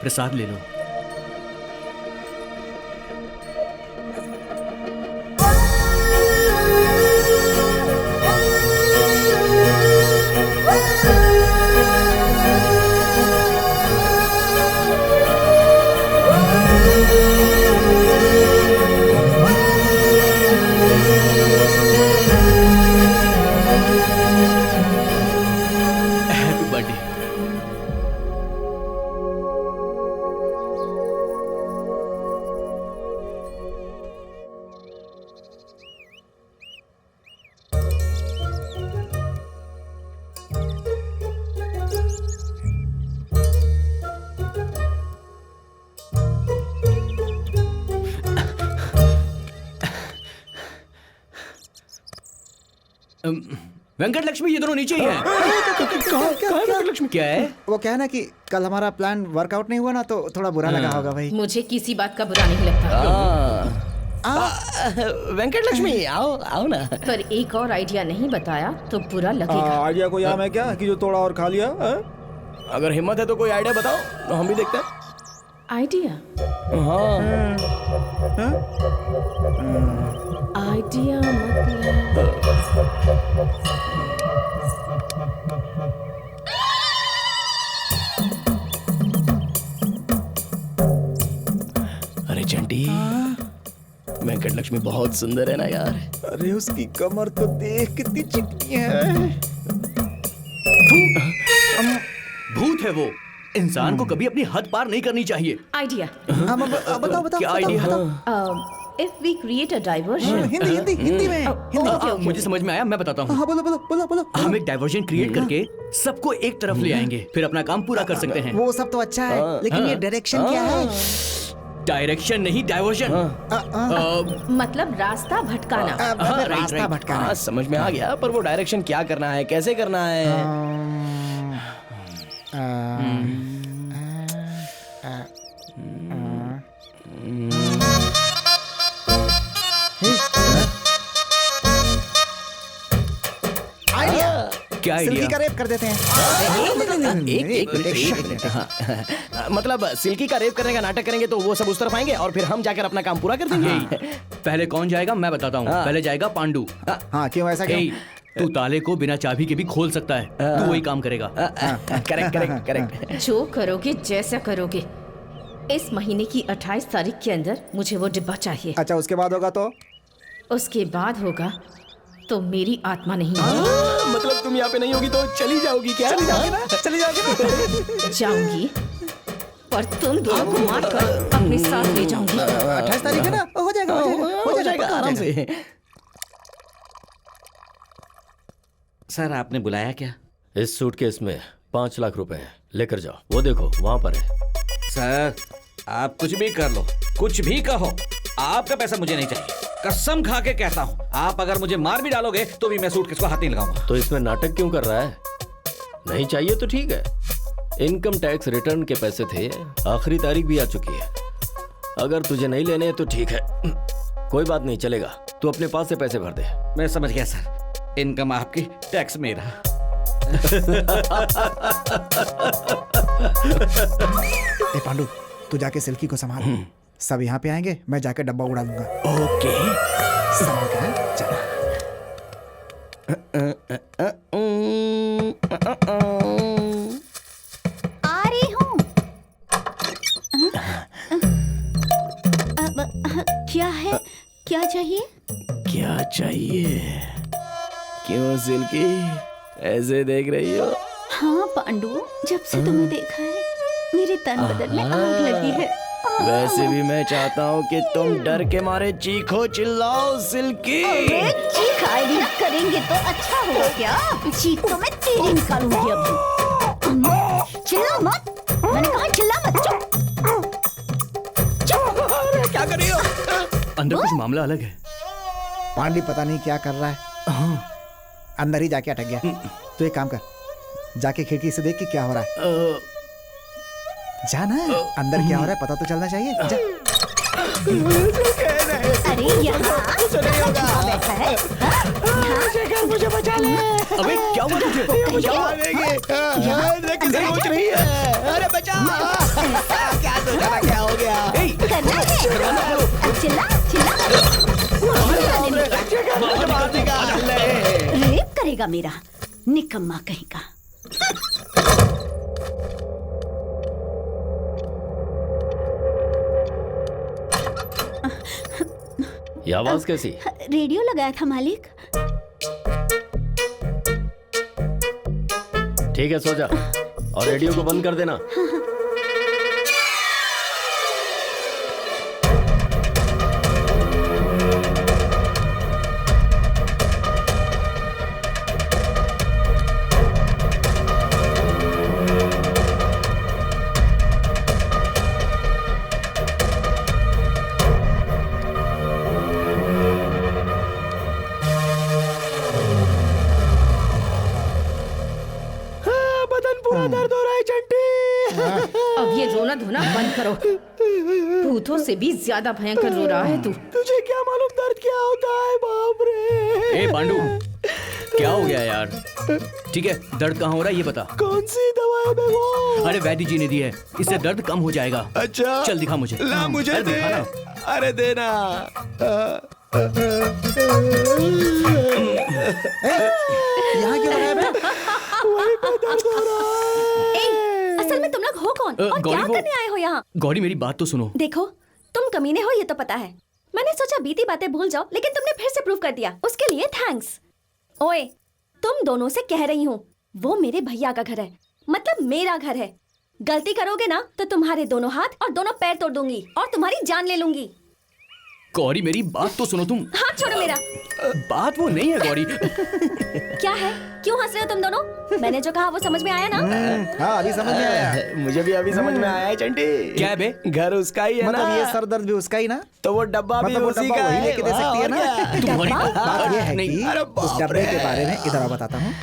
प्रसाद ले लो। Happy birthday. वेंकट लक्ष्मी, ये दोनों नीचे ही हैं। वेंकट लक्ष्मी क्या है? वो क्या है ना कि कल हमारा प्लान वर्कआउट नहीं हुआ ना, तो थोड़ा बुरा लगा होगा भाई। मुझे किसी बात का बुरा नहीं लगता। वेंकट लक्ष्मी, आओ आओ ना। पर एक और आइडिया नहीं बताया तो बुरा लगेगा। आइडिया कोई आम है क्या कि जो तोड़ा और खा लिया? अगर हिम्मत है तो कोई आइडिया बताओ, तो हम भी देखते हैं। आइडिया? हाँ। आइडिया मतलब अरे चंटी, वेंकट लक्ष्मी बहुत सुंदर है ना यार। अरे उसकी कमर तो देख कितनी चिकनी है। भूत है वो। इंसान को कभी अपनी हद पार नहीं करनी चाहिए। आइडिया? बताओ बताओ। क्या idea? If we create a diversion, Hindi में। मुझे समझ में आया, मैं बताता हूँ। हाँ, बोलो। हम एक डाइवर्जन क्रिएट करके सबको एक तरफ ले आएंगे, फिर अपना काम पूरा कर सकते हैं। वो सब तो अच्छा है, लेकिन ये डायरेक्शन क्या है? डायरेक्शन नहीं, डाइवर्जन। मतलब रास्ता भटकाना। रास्ता भटकाना। समझ में आ गया, पर वो डायरेक्शन क्या करना है, कैसे करना है? क्या सिल्की आइडिया? का रेप कर देते हैं। मतलब सिल्की का रेप करने का नाटक करेंगे तो वो सब उस तरफ आएंगे और फिर हम जाकर अपना काम पूरा कर देंगे। पहले कौन जाएगा मैं बताता हूँ। पहले जाएगा पांडु। हाँ क्यों ऐसा क्यों? तू ताले को बिना चाबी के भी खोल सकता है, तू वही काम करेगा। Correct correct correct. जो करोगे जैसा करोगे, इस महीने की 28 तारीख के अंदर मुझे वो डिब्बा चाहिए। अच्छा उसके बाद होगा तो? उसके बाद होगा तो मेरी आत्मा नहीं मतलब तुम यहाँ पे नहीं होगी तो चली जाओगी क्या? चली जाओगी ना? चली जाओगी ना? जाऊंगी, पर तुम दोनों को मार कर अपने साथ ले जाऊंगी। 28 तारीख है ना? हो जाएगा हो जाएगा आराम से। सर आपने बुलाया क्या? इस सूटकेस में 5 लाख रुपए हैं, लेकर जाओ। वो देखो वहां पर है। सर आप कुछ भी कर लो, कुछ भी कहो, आपका पैसा मुझे नहीं चाहिए। कसम खा के कहता हूँ, आप अगर मुझे मार भी डालोगे तो भी मैं सूटकेस को हाथ नहीं लगाऊंगा। तो इसमें नाटक क्यों कर रहा है? नहीं चाहिए तो ठीक है। इनकम टैक्स रिटर्न के पैसे थे, आखिरी तारीख भी आ चुकी है। अगर तुझे नहीं लेने तो ठीक है, कोई बात नहीं, चलेगा। तू अपने पास से पैसे भर दे। मैं समझ गया सर, इनकम आपकी, टैक्स मेरा। ए पांडु, तू जाके सिल्की को संभाल। सब यहाँ पे आएंगे, मैं जाके डब्बा उड़ा दूंगा। ओके। संभाल के चल। आ रही हूँ। क्या है? क्या चाहिए? क्या चाहिए? क्यों सिल्की ऐसे देख रही हो? हाँ पांडु, जब से तुम्हें देखा है मेरे तन बदन में आग लगी है। वैसे भी मैं चाहता हूँ कि तुम डर के मारे चीखो चिल्लाओ सिल्की। अरे चीख आइडिया करेंगे तो अच्छा होगा क्या? चीख तो मैं तेरी निकालूंगी अभी। चिल्ला मत, मैंने कहा चिल्ला मत। चुप। क्या कर रही हो? अंदर कुछ मामला अलग है। पांडी पता नहीं क्या कर रहा है, अंदर ही जाके अटक गया। तो एक काम कर, जाके खिड़की से देख कि क्या हो रहा है। जाना अंदर क्या हो रहा है पता तो चलना चाहिए। जा। अरे यहाँ बैठा है। मुझे बचा ले। अबे क्या हुआ तुझे? किसे सोच रही है? अरे बचा। क्या सोचा था, क्या हो गया? करना है। चिल्ला रेप करेगा मेरा निकम्मा कहीं का। ये आवाज कैसी? रेडियो लगाया था मालिक। ठीक है, सो जा और रेडियो को बंद कर देना। दर्द हो रहा है चंटी। अब ये रोना धोना बंद करो। भूतों से भी ज्यादा भयंकर रो रहा है तू। तुझे क्या मालूम दर्द क्या होता है? बाप रे। ए पांडु, क्या हो गया यार? ठीक है, दर्द कहाँ हो रहा है ये बता। कौन सी दवा है बे वो? अरे वैद्य जी ने दी है, इससे दर्द कम हो जाएगा। अच्छा चल दिखा मुझे। ला मुझे दे। अरे देना। यहाँ क्यों लगाया बे? वहीं पे दर्द हो रहा है। असल में तुम लोग हो कौन और क्या करने आए हो यहाँ? गौरी मेरी बात तो सुनो। देखो तुम कमीने हो ये तो पता है। मैंने सोचा बीती बातें भूल जाओ, लेकिन तुमने फिर से प्रूव कर दिया। उसके लिए थैंक्स। ओए तुम दोनों से कह रही हूँ, वो मेरे भैया का घर है, मतलब मेरा घर है। गलती करोगे ना तो तुम्हारे दोनों हाथ और दोनों पैर तोड़ दूंगी और तुम्हारी जान ले लूंगी। गौरी मेरी बात तो सुनो तुम। हाथ छोड़ो मेरा। बात वो नहीं है गौरी। क्या है? क्यों हंस रहे हो तुम दोनों? मैंने जो कहा वो समझ में आया ना? हाँ अभी समझ में आया। मुझे भी अभी समझ में आया है चंटी। क्या है बे? घर उसका ही है ना? मतलब ये सर दर्द भी उसका ही ना? तो वो डब्बा भी मतलब उसी का वही है। लेके दे सकती है ना? तुम्हारी बात ये है नहीं, कि अरे उस डब्बे के बारे में इधर बताता हूँ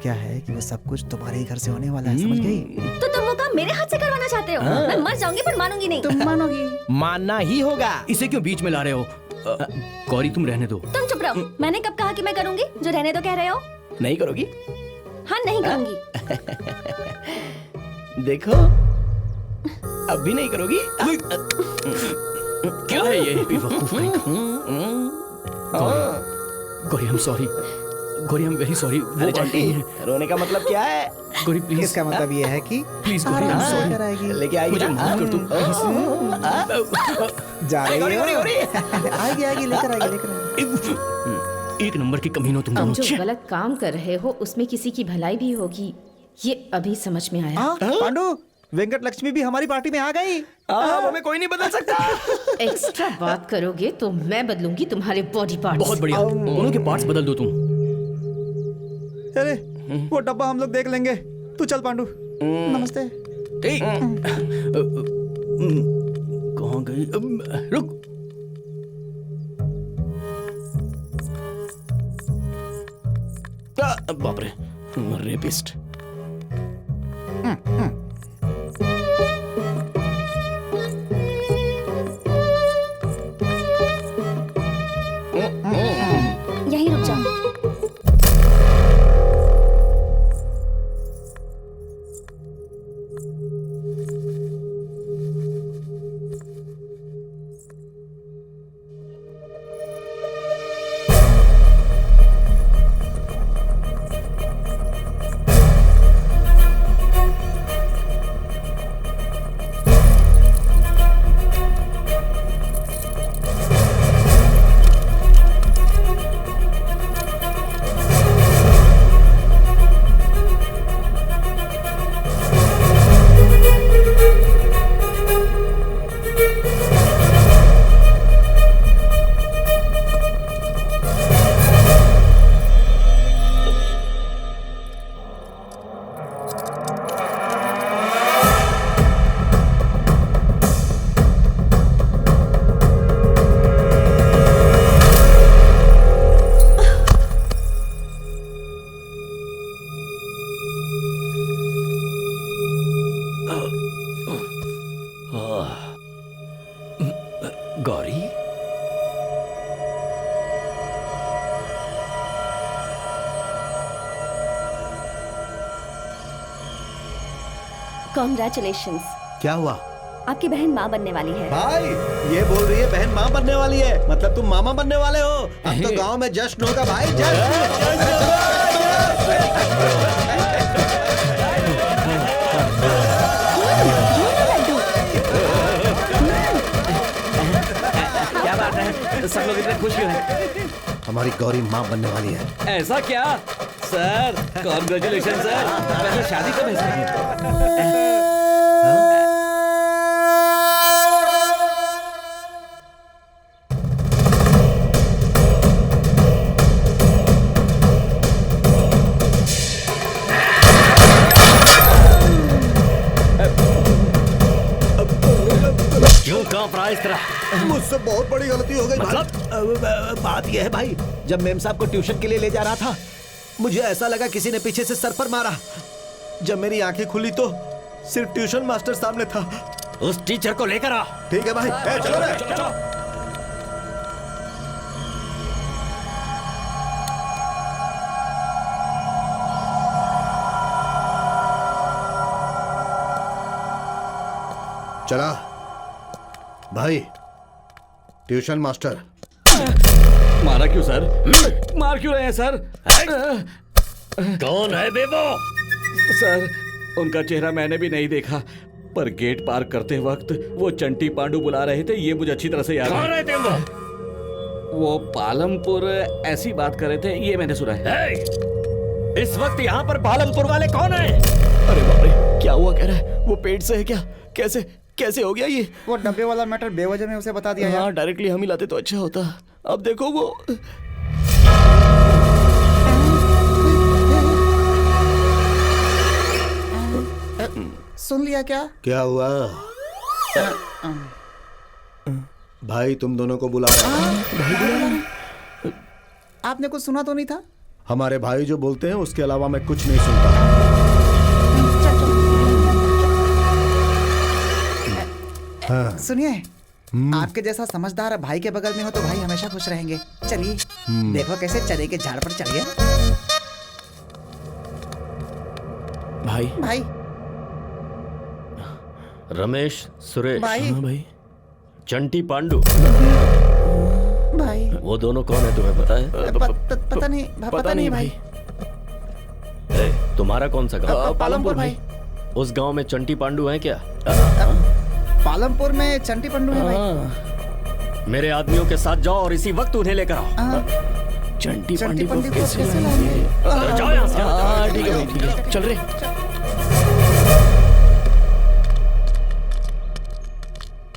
क्या है कि वो सब कुछ तुम्हारे ही घर से होने वाला है, समझ गई? तो तुम वो काम मेरे हाथ से करवाना चाहते हो? मैं मर जाऊंगी पर मानूंगी नहीं। तुम मानोगी? मानना ही होगा। इसे क्यों बीच में ला रहे हो? गौरी तुम रहने दो। तुम चुप रहो। मैंने कब कहा कि मैं करूंगी? जो रहने दो कह रहे हो? नहीं करोगी? हाँ नहीं करूंगी। देखो अब भी नहीं करोगी? क्या है ये बेवकूफ कहीं का? Gauri I am sorry. Gauri I am very sorry. वो बात नहीं है। रोने का मतलब क्या है? गौरी प्लीज। इसका मतलब ये है कि please Gauri I am sorry. कराएगी। लेके आएगी मुझे माफ कर दो। जा रही गौरी, हो? गौरी, गौरी। आएगी, लेकर आएगी। एक नंबर की कमीनो तुम अब दोनों। जो गलत काम कर रहे हो उसमें किसी की भलाई भी होगी, ये अभी समझ में आया। पांडु, वेंकट लक्ष्मी भी हमारी पार्टी में आ गई। अब हमें कोई नहीं बदल सकता। एक्स्ट्रा बात करोगे तो मैं बदलूंगी तुम्हारे बॉडी पार्ट्स। बहुत बढ़िया, दोनों के पार्ट्स बदल दो तुम। अरे वो डब्बा हम लोग देख लेंगे, तू चल पांडु। नमस्ते। कहाँ गई? रुक। बाप रे, रेपिस्ट। यहीं रुक जाओ। गौरी, कॉन्ग्रेचुलेशंस। क्या हुआ? आपकी बहन माँ बनने वाली है। भाई ये बोल रही है बहन माँ बनने वाली है, मतलब तुम मामा बनने वाले हो। अब तो गांव में जश्न होगा भाई, क्या बात है, सब लोग इतने खुश क्यों हैं? हमारी गौरी माँ बनने वाली है। ऐसा क्या सर? Congratulation sir. वैसे शादी कब है? क्यों कांप रहा है इस तरह? मुझसे बहुत बड़ी गलती हो गई। मतलब बात यह है भाई, जब मेम साहब को ट्यूशन के लिए ले जा रहा था, मुझे ऐसा लगा किसी ने पीछे से सर पर मारा। जब मेरी आंखें खुली तो सिर्फ ट्यूशन मास्टर सामने था। उस टीचर को लेकर आ। ठीक है भाई, चलो रे। चला भाई, ट्यूशन मास्टर। मारा क्यों सर? मार क्यों रहे हैं सर? कौन है बेबो? सर उनका चेहरा मैंने भी नहीं देखा, पर गेट पार करते वक्त वो चंटी पांडु बुला रहे थे, ये मुझे अच्छी तरह से याद कौन है तुम? वो पालमपुर ऐसी बात कर रहे थे, ये मैंने सुना है। इस वक्त यहाँ पर पालमपुर वाले कौन है? अरे बाप रे, क्या हुआ कह रहा है? वो पेट से है क्या? कैसे कैसे हो गया ये? वो डब्बे वाला मैटर बेवजह में उसे बता दिया। हाँ, डायरेक्टली हम ही लाते तो अच्छा होता। अब देखो वो सुन लिया क्या? क्या हुआ भाई? तुम दोनों को बुला रहा आपने कुछ सुना तो नहीं था? हमारे भाई जो बोलते हैं उसके अलावा मैं कुछ नहीं सुनता। हाँ। सुनिए, आपके जैसा समझदार भाई के बगल में हो तो भाई हमेशा खुश रहेंगे। चलिए देखो कैसे चने के झाड़ पर चढ़ गया। भाई भाई रमेश, सुरेश, भाई। हाँ भाई। चंटी पांडु, भाई वो दोनों कौन है तुम्हें पता है? पता नहीं भाई। तुम्हारा कौन सा गांव? पालमपुर भाई। उस गांव में चंटी पांडु हैं क्या? पालमपुर में चंटी पांडु है भाई। मेरे आदमियों के साथ जाओ और इसी वक्त उन्हें लेकर आओ। चंटी पांडु को कैसे जाओ यहाँ से। ठीक है भाई, ठीक है, चल रहे।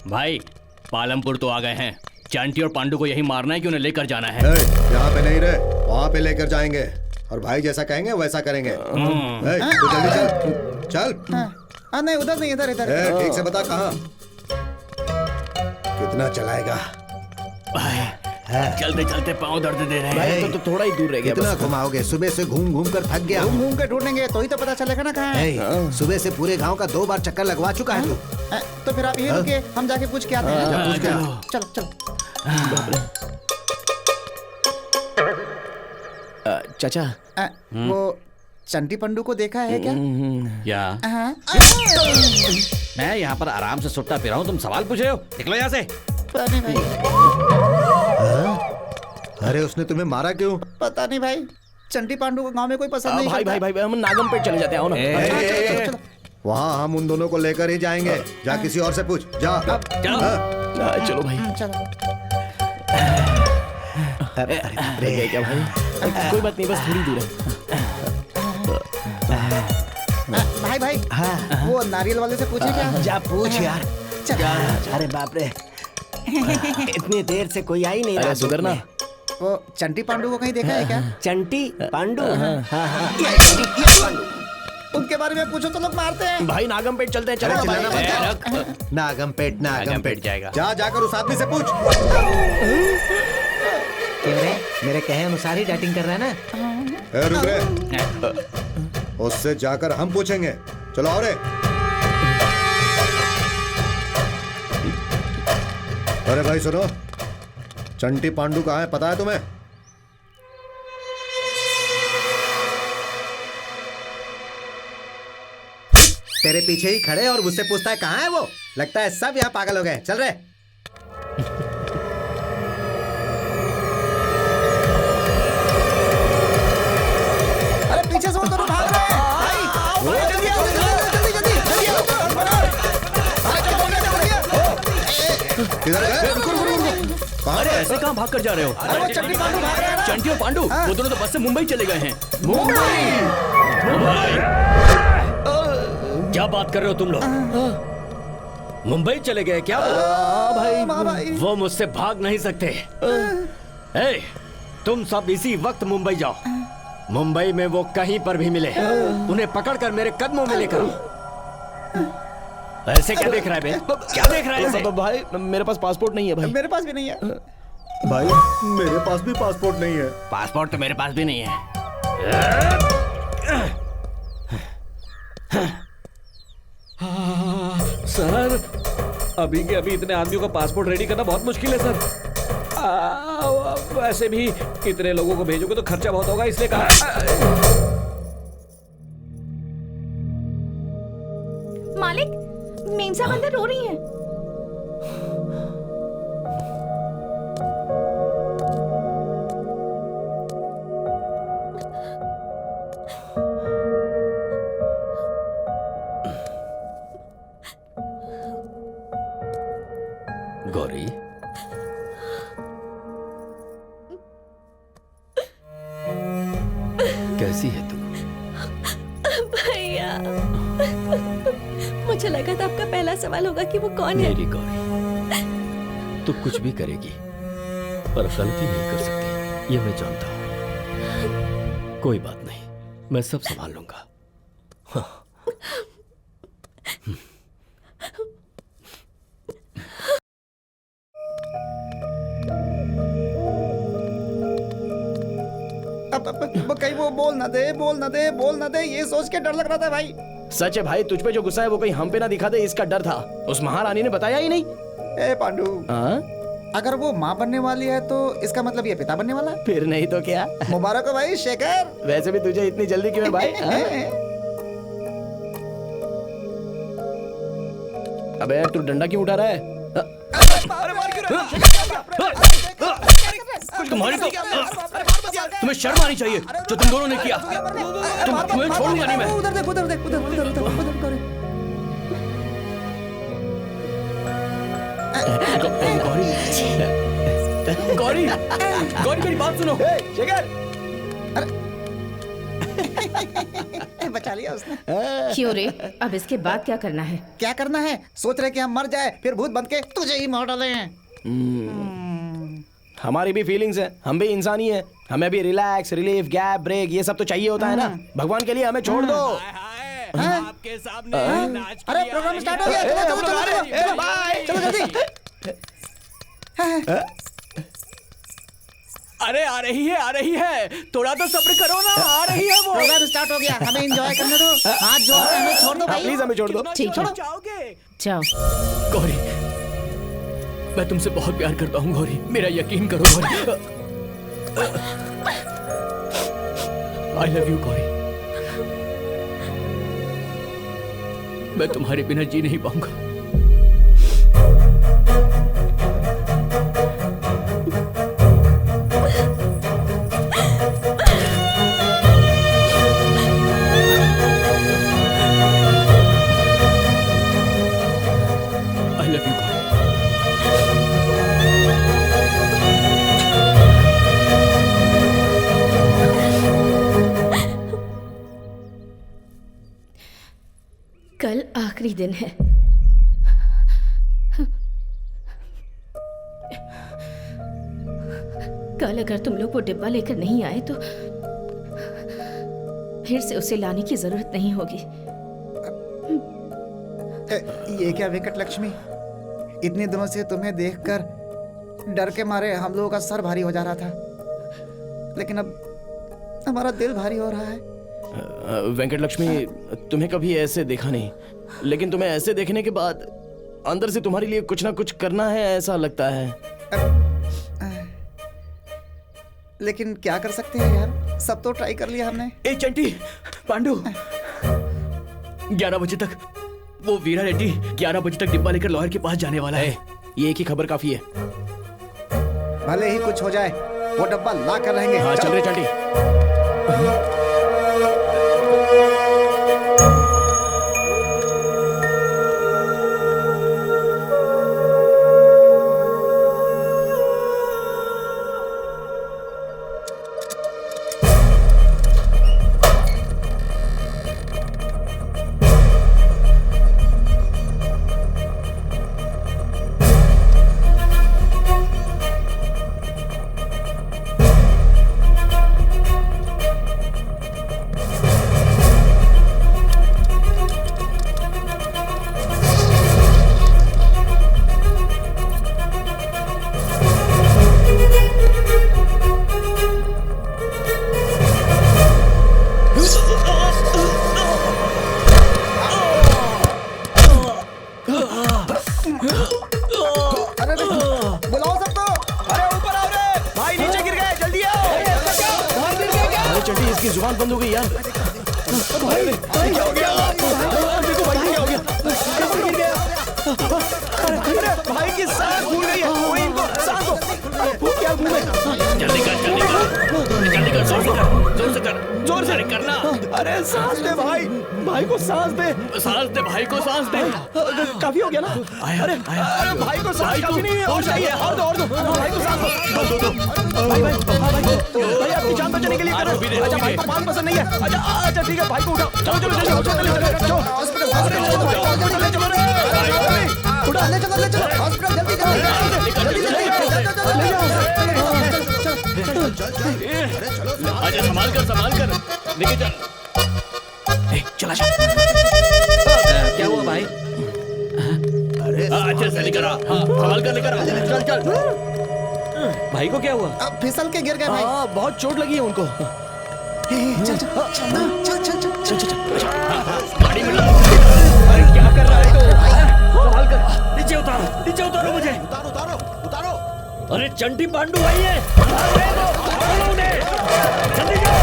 भाई पालमपुर तो आ गए हैं। चंटी और पांडु को यही मारना है कि उन्हें लेकर जाना है। यहाँ पे नहीं रहे, वहाँ पे लेकर जाएंगे और भाई जैसा कहेंगे वैसा करेंगे। तू जल्दी चल चल। नहीं उधर नहीं, इधर इधर। ठीक से बता कहाँ कितना चलाएगा? चलते चलते पाँव दर्द दे रहे हैं। तो थोड़ा ही दूर रह गया। कितना घुमाओगे? सुबह से घूम घूम कर थक गया। घूम के ढूंढेंगे तो ही तो पता चलेगा ना कहाँ है। सुबह से पूरे गांव का 2 बार चक्कर लगवा चुका है तू। तो फिर आप यही रुकिए, हम जाके पूछ के आते हैं। पूछ के चलो चलो। चाचा, वो चंटी पंडू को देखा है क्या? क्या? मैं यहाँ पर आराम से सुट्टा पी रहा हूँ, तुम सवाल पूछ रहे हो? निकलो यहाँ से। नहीं भाई। अरे उसने तुम्हें मारा क्यों? पता नहीं भाई, चंटी पांडू को गांव में कोई पसंद नहीं भाई करता। भाई हम नागम पेट चले जाते हैं। आओ ना। वहाँ हम उन दोनों को लेकर ही जाएंगे। जा किसी और से पूछ, जा। चलो भाई। चलो। रह गए क्या भाई? कोई बात नहीं, बस थोड़ी दूर है। भाई भाई, वो नारियल वाले से पूछे क्या? जा पूछ यार। अरे बाप रे, इतनी देर से कोई आ ही नहीं रहा। सुधरना। वो चंटी पांडू को कहीं देखा है क्या? चंटी पांडू? उनके बारे में पूछो तो लोग मारते हैं। भाई नागम पेट चलते हैं। चलो नागम पेट जाएगा। जा जाकर उस आदमी से पूछ। क्यों रे, मेरे कहे अनुसार ही डाइटिंग कर रहा है ना? रुक रे, उससे जाकर हम पूछेंगे। चलो आओ रे। अरे भाई सुनो, चंटी पांडू कहाँ है पता है तुम्हें? तेरे पीछे ही खड़े और मुझसे पूछता है कहाँ है वो। लगता है सब यहाँ पागल हो गए। चल रे। अरे पीछे से वो दोनों भाग रहे हैं। भाई जल्दी आओ, जल्दी किधर है? अरे ऐसे कहाँ भाग कर जा रहे हो? चंटी पांडू भाग रहे हैं। चंटी और पांडू वो दोनों तो बस से मुंबई चले गए हैं। क्या बात कर रहे हो तुम लोग? मुंबई चले गए क्या? भाई वो मुझसे भाग नहीं सकते। ए, तुम सब इसी वक्त मुंबई जाओ। मुंबई में वो कहीं पर भी मिले, उन्हें पकड़कर मेरे कदमों में लेकर आओ। ऐसे क्या देख रहा है बे? क्या देख रहा है ऐसे? भाई मेरे पास पासपोर्ट नहीं है भाई। मेरे पास भी नहीं है। भाई मेरे पास भी पासपोर्ट नहीं है। पासपोर्ट तो मेरे पास भी नहीं है। सर, अभी के अभी इतने आदमियों का पासपोर्ट रेडी करना बहुत मुश्किल है सर। वैसे भी इतने लोगों को भेजोगे तो खर्चा बहुत होगा, इसलिए कहा। मालिक, मेम साहब अंदर रो रही हैं। गौरी, कैसी है तू? भैया, मुझे लगा था आपका पहला सवाल होगा कि वो कौन है। मेरी गौरी, तू कुछ भी करेगी पर गलती नहीं कर सकती, ये मैं जानता हूँ। कोई बात नहीं, मैं सब संभाल लूंगा। हाँ। अब कहीं वो बोल ना दे ये सोच के डर लग रहा था भाई। सच है भाई, तुझ पे जो गुस्सा है वो कहीं हम पे ना दिखा दे, इसका डर था। उस महारानी ने बताया ही नहीं। ए पांडू, अगर वो माँ बनने वाली है तो इसका मतलब ये पिता बनने वाला है। फिर नहीं तो क्या। मुबारक हो भाई शेखर। वैसे भी तुझे इतनी जल्दी क्यों है भाई? अबे तू डंडा क्यों उठा रहा है? तुम्हें शर्म आनी चाहिए जो तुम दोनों ने किया। तुम्हें छोड़ूंगा नहीं मैं। उधर देख। गौरी मेरी बात सुनो। शेखर, बचा लिया उसने। क्यों रे, अब इसके बाद क्या करना है? क्या करना है? सोच रहे कि हम मर जाए फिर भूत बनके तुझे ही मार डाले हैं। हमारी भी फीलिंग्स है, हम भी इंसान ही है। हमें भी रिलैक्स, रिलीफ, गैप, ब्रेक ये सब तो चाहिए होता है ना। भगवान के लिए हमें छोड़ दो। आपके सामने नाच। अरे प्रोग्राम स्टार्ट हो गया। चलो बाय, चलो जल्दी। अरे आ रही है, थोड़ा तो सब्र करो ना। आ रही है वो। प्रोग्राम स्टार्ट हो गया, हमें एंजॉय करने दो। हाथ जोड़ के हमें छोड़ दो भाई। प्लीज हमें छोड़ दो। ठीक है, जाओ। गौरी, मैं तुमसे बहुत प्यार करता हूँ गौरी, मेरा यकीन करो Gauri. I love you Gauri. मैं तुम्हारे बिना जी नहीं पाऊंगा। I love you Gauri. कल आखिरी दिन है। कल अगर तुम लोग वो डिब्बा लेकर नहीं आए तो फिर से उसे लाने की जरूरत नहीं होगी। ये क्या वेंकट लक्ष्मी, इतने दिनों से तुम्हें देखकर डर के मारे हम लोगों का सर भारी हो जा रहा था, लेकिन अब हमारा दिल भारी हो रहा है। वेंकट लक्ष्मी, तुम्हें कभी ऐसे देखा नहीं, लेकिन तुम्हें ऐसे देखने के बाद अंदर से तुम्हारे लिए कुछ ना कुछ करना है ऐसा लगता है। लेकिन क्या कर सकते हैं यार, सब तो ट्राई कर लिया हमने। ए चंटी, पांडू, 11 बजे तक वो वीरा रेड्डी 11 बजे तक डिब्बा लेकर लॉयर के पास जाने वाला है। ये एक ही खबर काफी है। भले ही कुछ हो जाए वो डब्बा ला कर रहेंगे। हाँ चल रहे चंटी। इसकी जुबान बंद हो गई यार। भाई क्या हो गया? देखो भाई क्या हो गया? कैसे गिर गया? अरे भाई की सांस फूल गई है। कोई इनको सांस दो। वो क्या मुंह में? जल्दी कर जोर से कर जोर से करना। अरे सांस दे भाई, भाई को सांस दे। भाई को सांस दे। काफी हो गया ना? अरे भाई को सांस काफी नहीं है, और चाहिए। और दो भाई को सांस दो। भाई आपकी जान बचाने के लिए करो। अच्छा भाई को पान पसंद नहीं है। अच्छा ठीक है, भाई को उठाओ। चलो हॉस्पिटल आजा, संभाल कर लेके चल। चला क्या हुआ भाई? अच्छे से लेकर आ। संभाल कर लेकर आ। चल भाई को क्या हुआ? अब फिसल के गिर गए भाई। बहुत चोट लगी है उनको। चल चल चल चल चल चल चल। गाड़ी में अरे क्या कर रहा है तो? संभाल कर, नीचे उतारो मुझे। उतारो। अरे चंटी पांडु भाई है, जल्दी जाओ।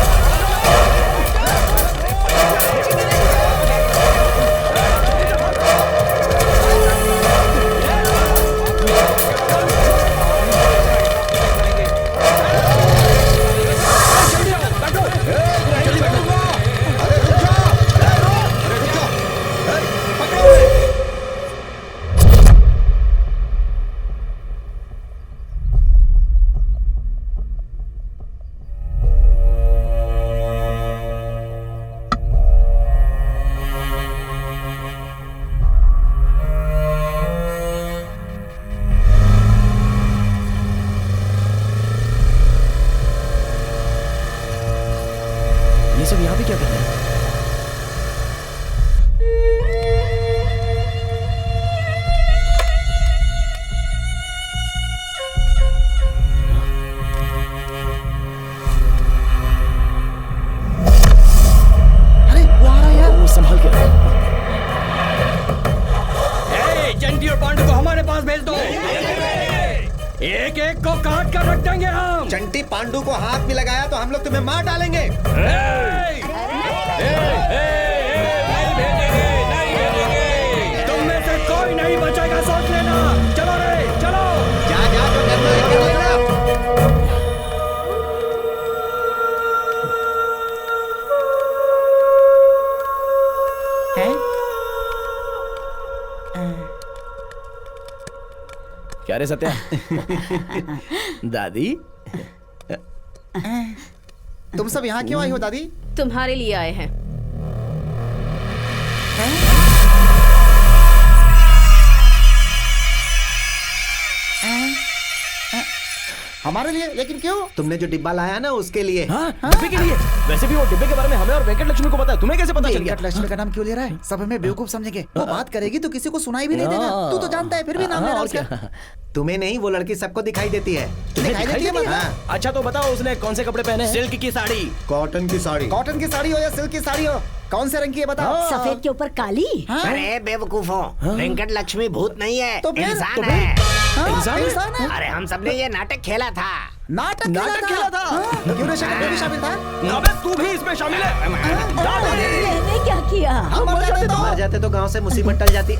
सब यहाँ पे क्या कर रहे हैं? अरे वो आ रहा है यार। वो संभाल के रहो। चंटी और पांडु को हमारे पास भेज दो। एक एक को काट कर रख देंगे हम। चंटी पांडु को हाथ में लगाया तो हम लोग तुम्हें मार डालेंगे। तुम में से कोई नहीं बचेगा, सोच लेना। चलो रे चलो। जा जो करना है कर लेना। क्या रे सत्या? दादी तुम सब यहाँ क्यों आई हो दादी? तुम्हारे लिए आए हैं। हमारे लिए? लेकिन क्यों? तुमने जो डिब्बा लाया ना उसके लिए। डिब्बे के लिए? वैसे भी वो डिब्बे के बारे में हमें और वेंकट लक्ष्मी को पता है, तुम्हें कैसे पता चल गया? वेंकट लक्ष्मी का नाम क्यों ले रहा है? सब हमें बेवकूफ समझेंगे। वो बात करेगी तो किसी को सुनाई भी नहीं देगा। तू तो जानता है फिर भी नाम ले रहा है उसका। तुम्हें नहीं, वो लड़की सबको दिखाई देती है। दिखाई देती है मतलब? अच्छा तो बताओ उसने कौन से कपड़े पहने हैं? सिल्क की साड़ी। कॉटन की साड़ी। कॉटन की साड़ी हो या सिल्क की साड़ी हो, कौन से रंग की है बताओ? सफेद के ऊपर काली। अरे बेवकूफों, वेंकट लक्ष्मी भूत नहीं है, तो फिर? इंसान है। इंसान है? अरे हम सबने ये नाटक खेला था। नाटक खेला था? क्यों रे शक्ल में भी शामिल था? अबे तू भी इसमें शामिल है? मैंने क्या किया? हम मर जाते तो गांव से मुसीबत टल जाती।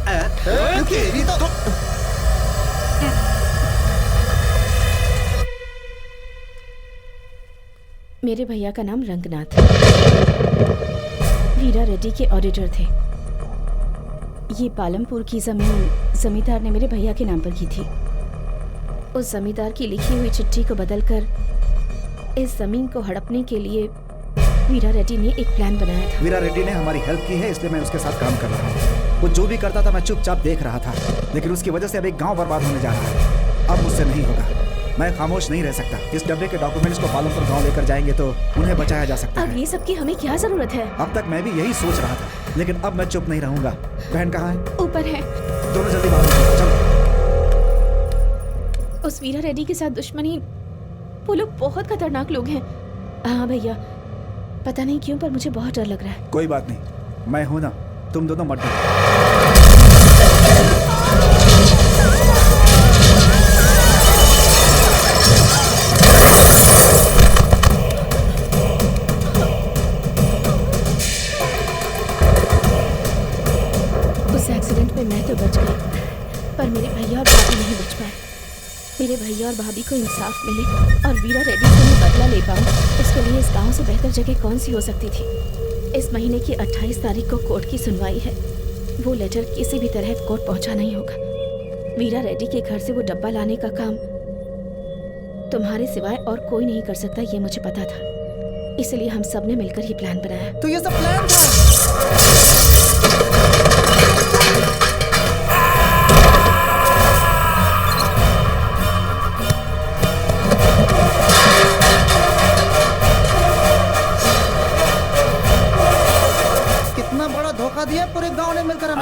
मेरे भैया का नाम रंगनाथ। वीरा रेड्डी के ऑडिटर थे। ये पालमपुर की जमीन जमींदार ने मेरे भैया के नाम पर की थी। उस जमींदार की लिखी हुई चिट्ठी को बदलकर इस जमीन को हड़पने के लिए वीरा रेड्डी ने एक प्लान बनाया था। वीरा रेड्डी ने हमारी हेल्प की है, इसलिए मैं उसके साथ काम कर रहा हूँ। वो जो भी करता था मैं चुपचाप देख रहा था, लेकिन उसकी वजह से अब एक गांव बर्बाद होने जा रहा है। अब मुझसे नहीं होगा, मैं खामोश नहीं रह सकता। इस डब्बे के डॉक्यूमेंट्स को पालमपुर गांव लेकर जाएंगे तो उन्हें बचाया जा सकता है। अब ये सब की हमें क्या जरूरत है? अब तक मैं भी यही सोच रहा था, लेकिन अब मैं चुप नहीं रहूंगा। बहन कहाँ है? ऊपर है। दोनों जल्दी बाहर निकलो, चलो। उस वीरा रेड्डी के साथ दुश्मनी, वो लोग बहुत खतरनाक लोग हैं। हाँ भैया, पता नहीं क्यों पर मुझे बहुत डर लग रहा है। कोई बात नहीं, मैं हूं ना, तुम दोनों मत डरो। उस एक्सीडेंट में मैं तो बच गई, पर मेरे भैया और भाभी नहीं बच पाए। मेरे भैया और भाभी को इंसाफ मिले और वीरा रेड्डी से मैं बदला ले पाऊँ, उसके लिए इस गांव से बेहतर जगह कौन सी हो सकती थी? इस महीने की 28 तारीख को कोर्ट की सुनवाई है। वो लेटर किसी भी तरह कोर्ट पहुंचाना ही होगा। वीरा रेड्डी के घर से वो डब्बा लाने का काम तुम्हारे सिवाय और कोई नहीं कर सकता, ये मुझे पता था। इसलिए हम सब ने मिलकर ये प्लान बनाया। तो ये सब प्लान था?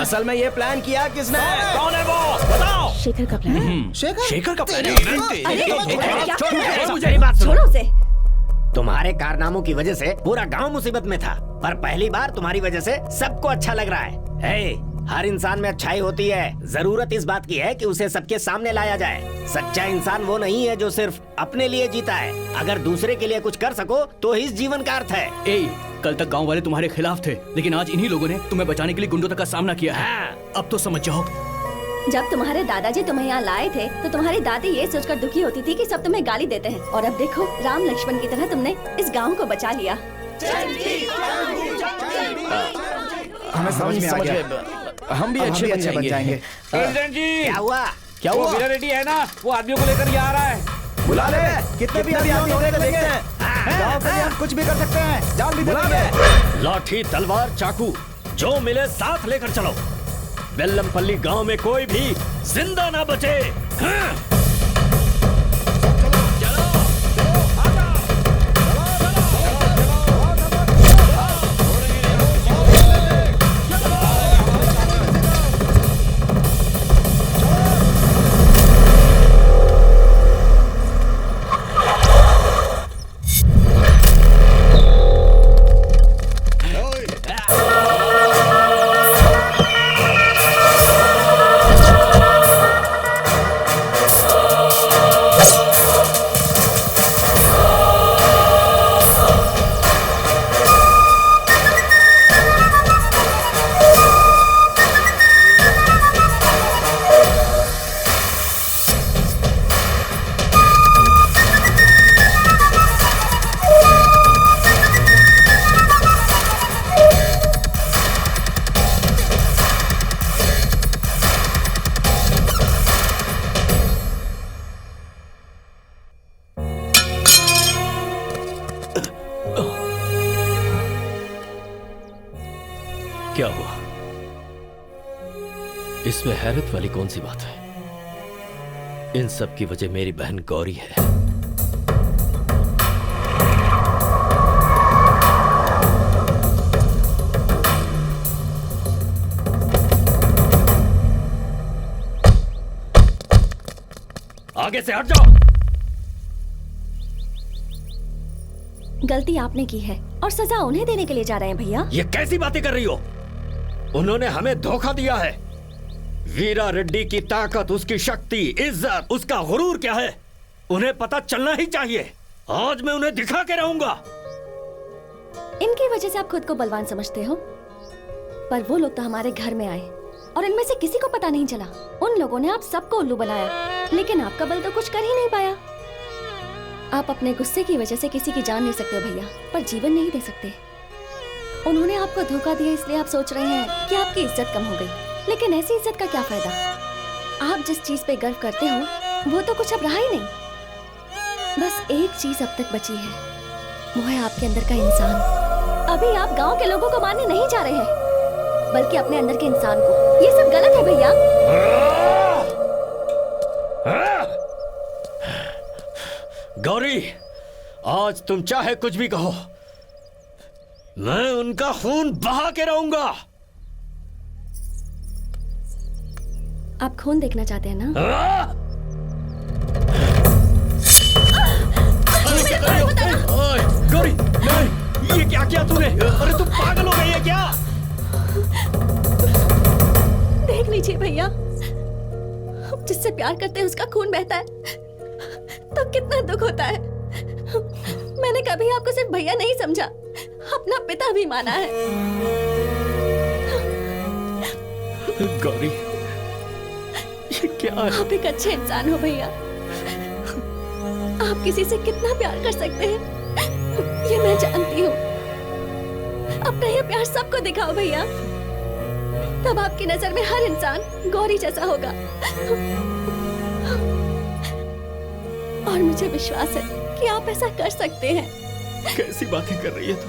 असल में ये प्लान किया किसने? कौन है वो? बताओ। शेखर का प्लान। शेखर का प्लान? मुझे बात छोड़ो उसे। तुम्हारे कारनामों की वजह से पूरा गांव मुसीबत में था, पर पहली बार तुम्हारी वजह से सबको अच्छा लग रहा है। हर इंसान में अच्छाई होती है, जरूरत इस बात की है कि उसे सबके सामने लाया जाए। सच्चा इंसान वो नहीं है जो सिर्फ अपने लिए जीता है। अगर दूसरे के लिए कुछ कर सको तो ही इस जीवन का अर्थ है। कल तक गांव वाले तुम्हारे खिलाफ थे, लेकिन आज इन्हीं लोगों ने तुम्हें बचाने के लिए गुंडों तक का सामना किया है। अब तो समझ जाओ। जब तुम्हारे दादाजी तुम्हें यहाँ लाए थे तो तुम्हारी दादी ये सोचकर दुखी होती थी कि सब तुम्हें गाली देते हैं, और अब देखो राम लक्ष्मण की तरह तुमने इस गांव को बचा लिया। हमें समझ में आ गया, हम भी अच्छे बन जाएंगे। प्रेसिडेंट जी, क्या हुआ? क्या हुआ? वीरा रेड्डी है ना, वो आदमियों को लेकर ये आ रहा है। बुला ले, कितने भी आदमी होंगे तो देखते हैं। गांव के लिए हम कुछ भी कर सकते हैं, जान भी देंगे। लाठी, तलवार, चाकू जो मिले साथ लेकर चलो। बेल्लमपल्ली गांव में कोई भी जिंदा ना बचे। क्या हुआ? इसमें हैरत वाली कौन सी बात है? इन सब की वजह मेरी बहन गौरी है। आगे से हट जाओ। गलती आपने की है और सजा उन्हें देने के लिए जा रहे हैं भैया। ये कैसी बातें कर रही हो? उन्होंने हमें धोखा दिया है। वीरा रेड्डी की ताकत, उसकी शक्ति, इज्जत, उसका गुरूर क्या है, उन्हें पता चलना ही चाहिए। आज मैं उन्हें दिखा के रहूंगा। इनकी वजह से आप खुद को बलवान समझते हो, पर वो लोग तो हमारे घर में आए और इनमें से किसी को पता नहीं चला। उन लोगों ने आप सबको उल्लू बनाया, लेकिन आपका बल तो कुछ कर ही नहीं पाया। आप अपने गुस्से की वजह से किसी की जान ले सकते हो भैया, पर जीवन नहीं दे सकते। उन्होंने आपको धोखा दिया, इसलिए आप सोच रहे हैं कि आपकी इज्जत कम हो गई, लेकिन ऐसी इज्जत का क्या फायदा? आप जिस चीज पे गर्व करते हो वो तो कुछ अब रहा ही नहीं। बस एक चीज अब तक बची है, वो है आपके अंदर का इंसान। अभी आप गांव के लोगों को मारने नहीं जा रहे हैं, बल्कि अपने अंदर के इंसान को। ये सब गलत है भैया। गौरी, आज तुम चाहे कुछ भी कहो, मैं उनका खून बहा के रहूंगा। आप खून देखना चाहते हैं ना? गौरी, नहीं, ये क्या किया तूने? अरे तुम पागल हो गई है क्या? देख लीजिए भैया, जिससे प्यार करते हैं उसका खून बहता है तो कितना दुख होता है। मैंने कभी आपको सिर्फ भैया नहीं समझा, अपना पिता भी माना है। गौरी, ये क्या है? आप एक अच्छे इंसान हो भैया। आप किसी से कितना प्यार कर सकते हैं ये मैं जानती हूँ। अपना ये प्यार सबको दिखाओ भैया, तब आपकी नजर में हर इंसान गौरी जैसा होगा। और मुझे विश्वास है कि आप ऐसा कर सकते हैं। कैसी बातें कर रही है तू?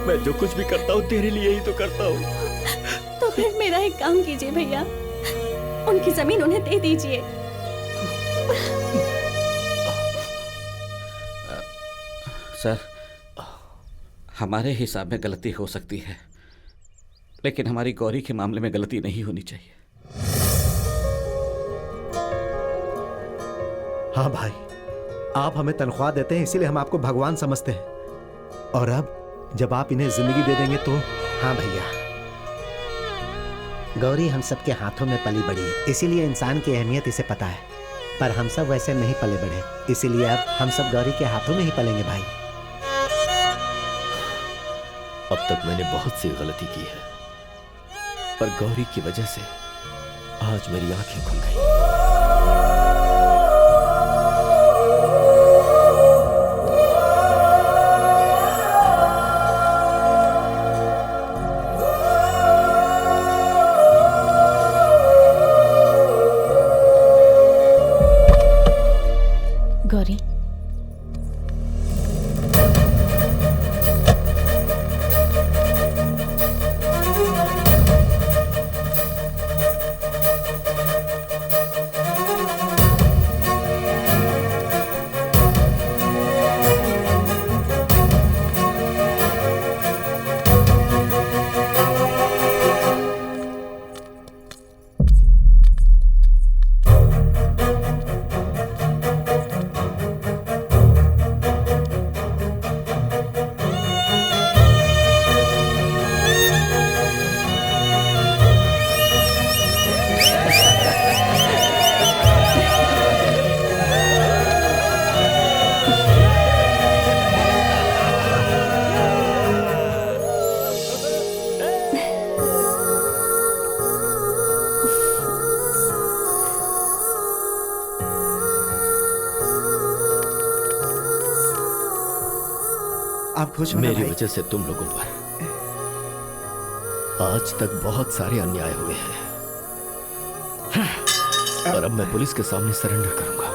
मैं जो कुछ भी करता हूँ तेरे लिए ही तो करता हूँ। तो फिर मेरा एक काम कीजिए भैया, उनकी जमीन उन्हें दे दीजिए। सर, हमारे हिसाब में गलती हो सकती है, लेकिन हमारी गौरी के मामले में गलती नहीं होनी चाहिए। हाँ भाई, आप हमें तनख्वाह देते हैं इसीलिए हम आपको भगवान समझते हैं, और अब जब आप इन्हें जिंदगी दे देंगे तो। हाँ भैया, गौरी हम सबके हाथों में पली बड़ी है, इसीलिए इंसान की अहमियत इसे पता है। पर हम सब वैसे नहीं पले बढ़े, इसीलिए अब हम सब गौरी के हाथों में ही पलेंगे भाई। अब तक मैंने बहुत सी गलती की है, पर गौरी की वजह से आज मेरी आंखें खुल गई। गौरी, आप खुश हो ना मेरी भाई? वजह से तुम लोगों पर आज तक बहुत सारे अन्याय हुए हैं, और अब मैं पुलिस के सामने सरेंडर करूंगा।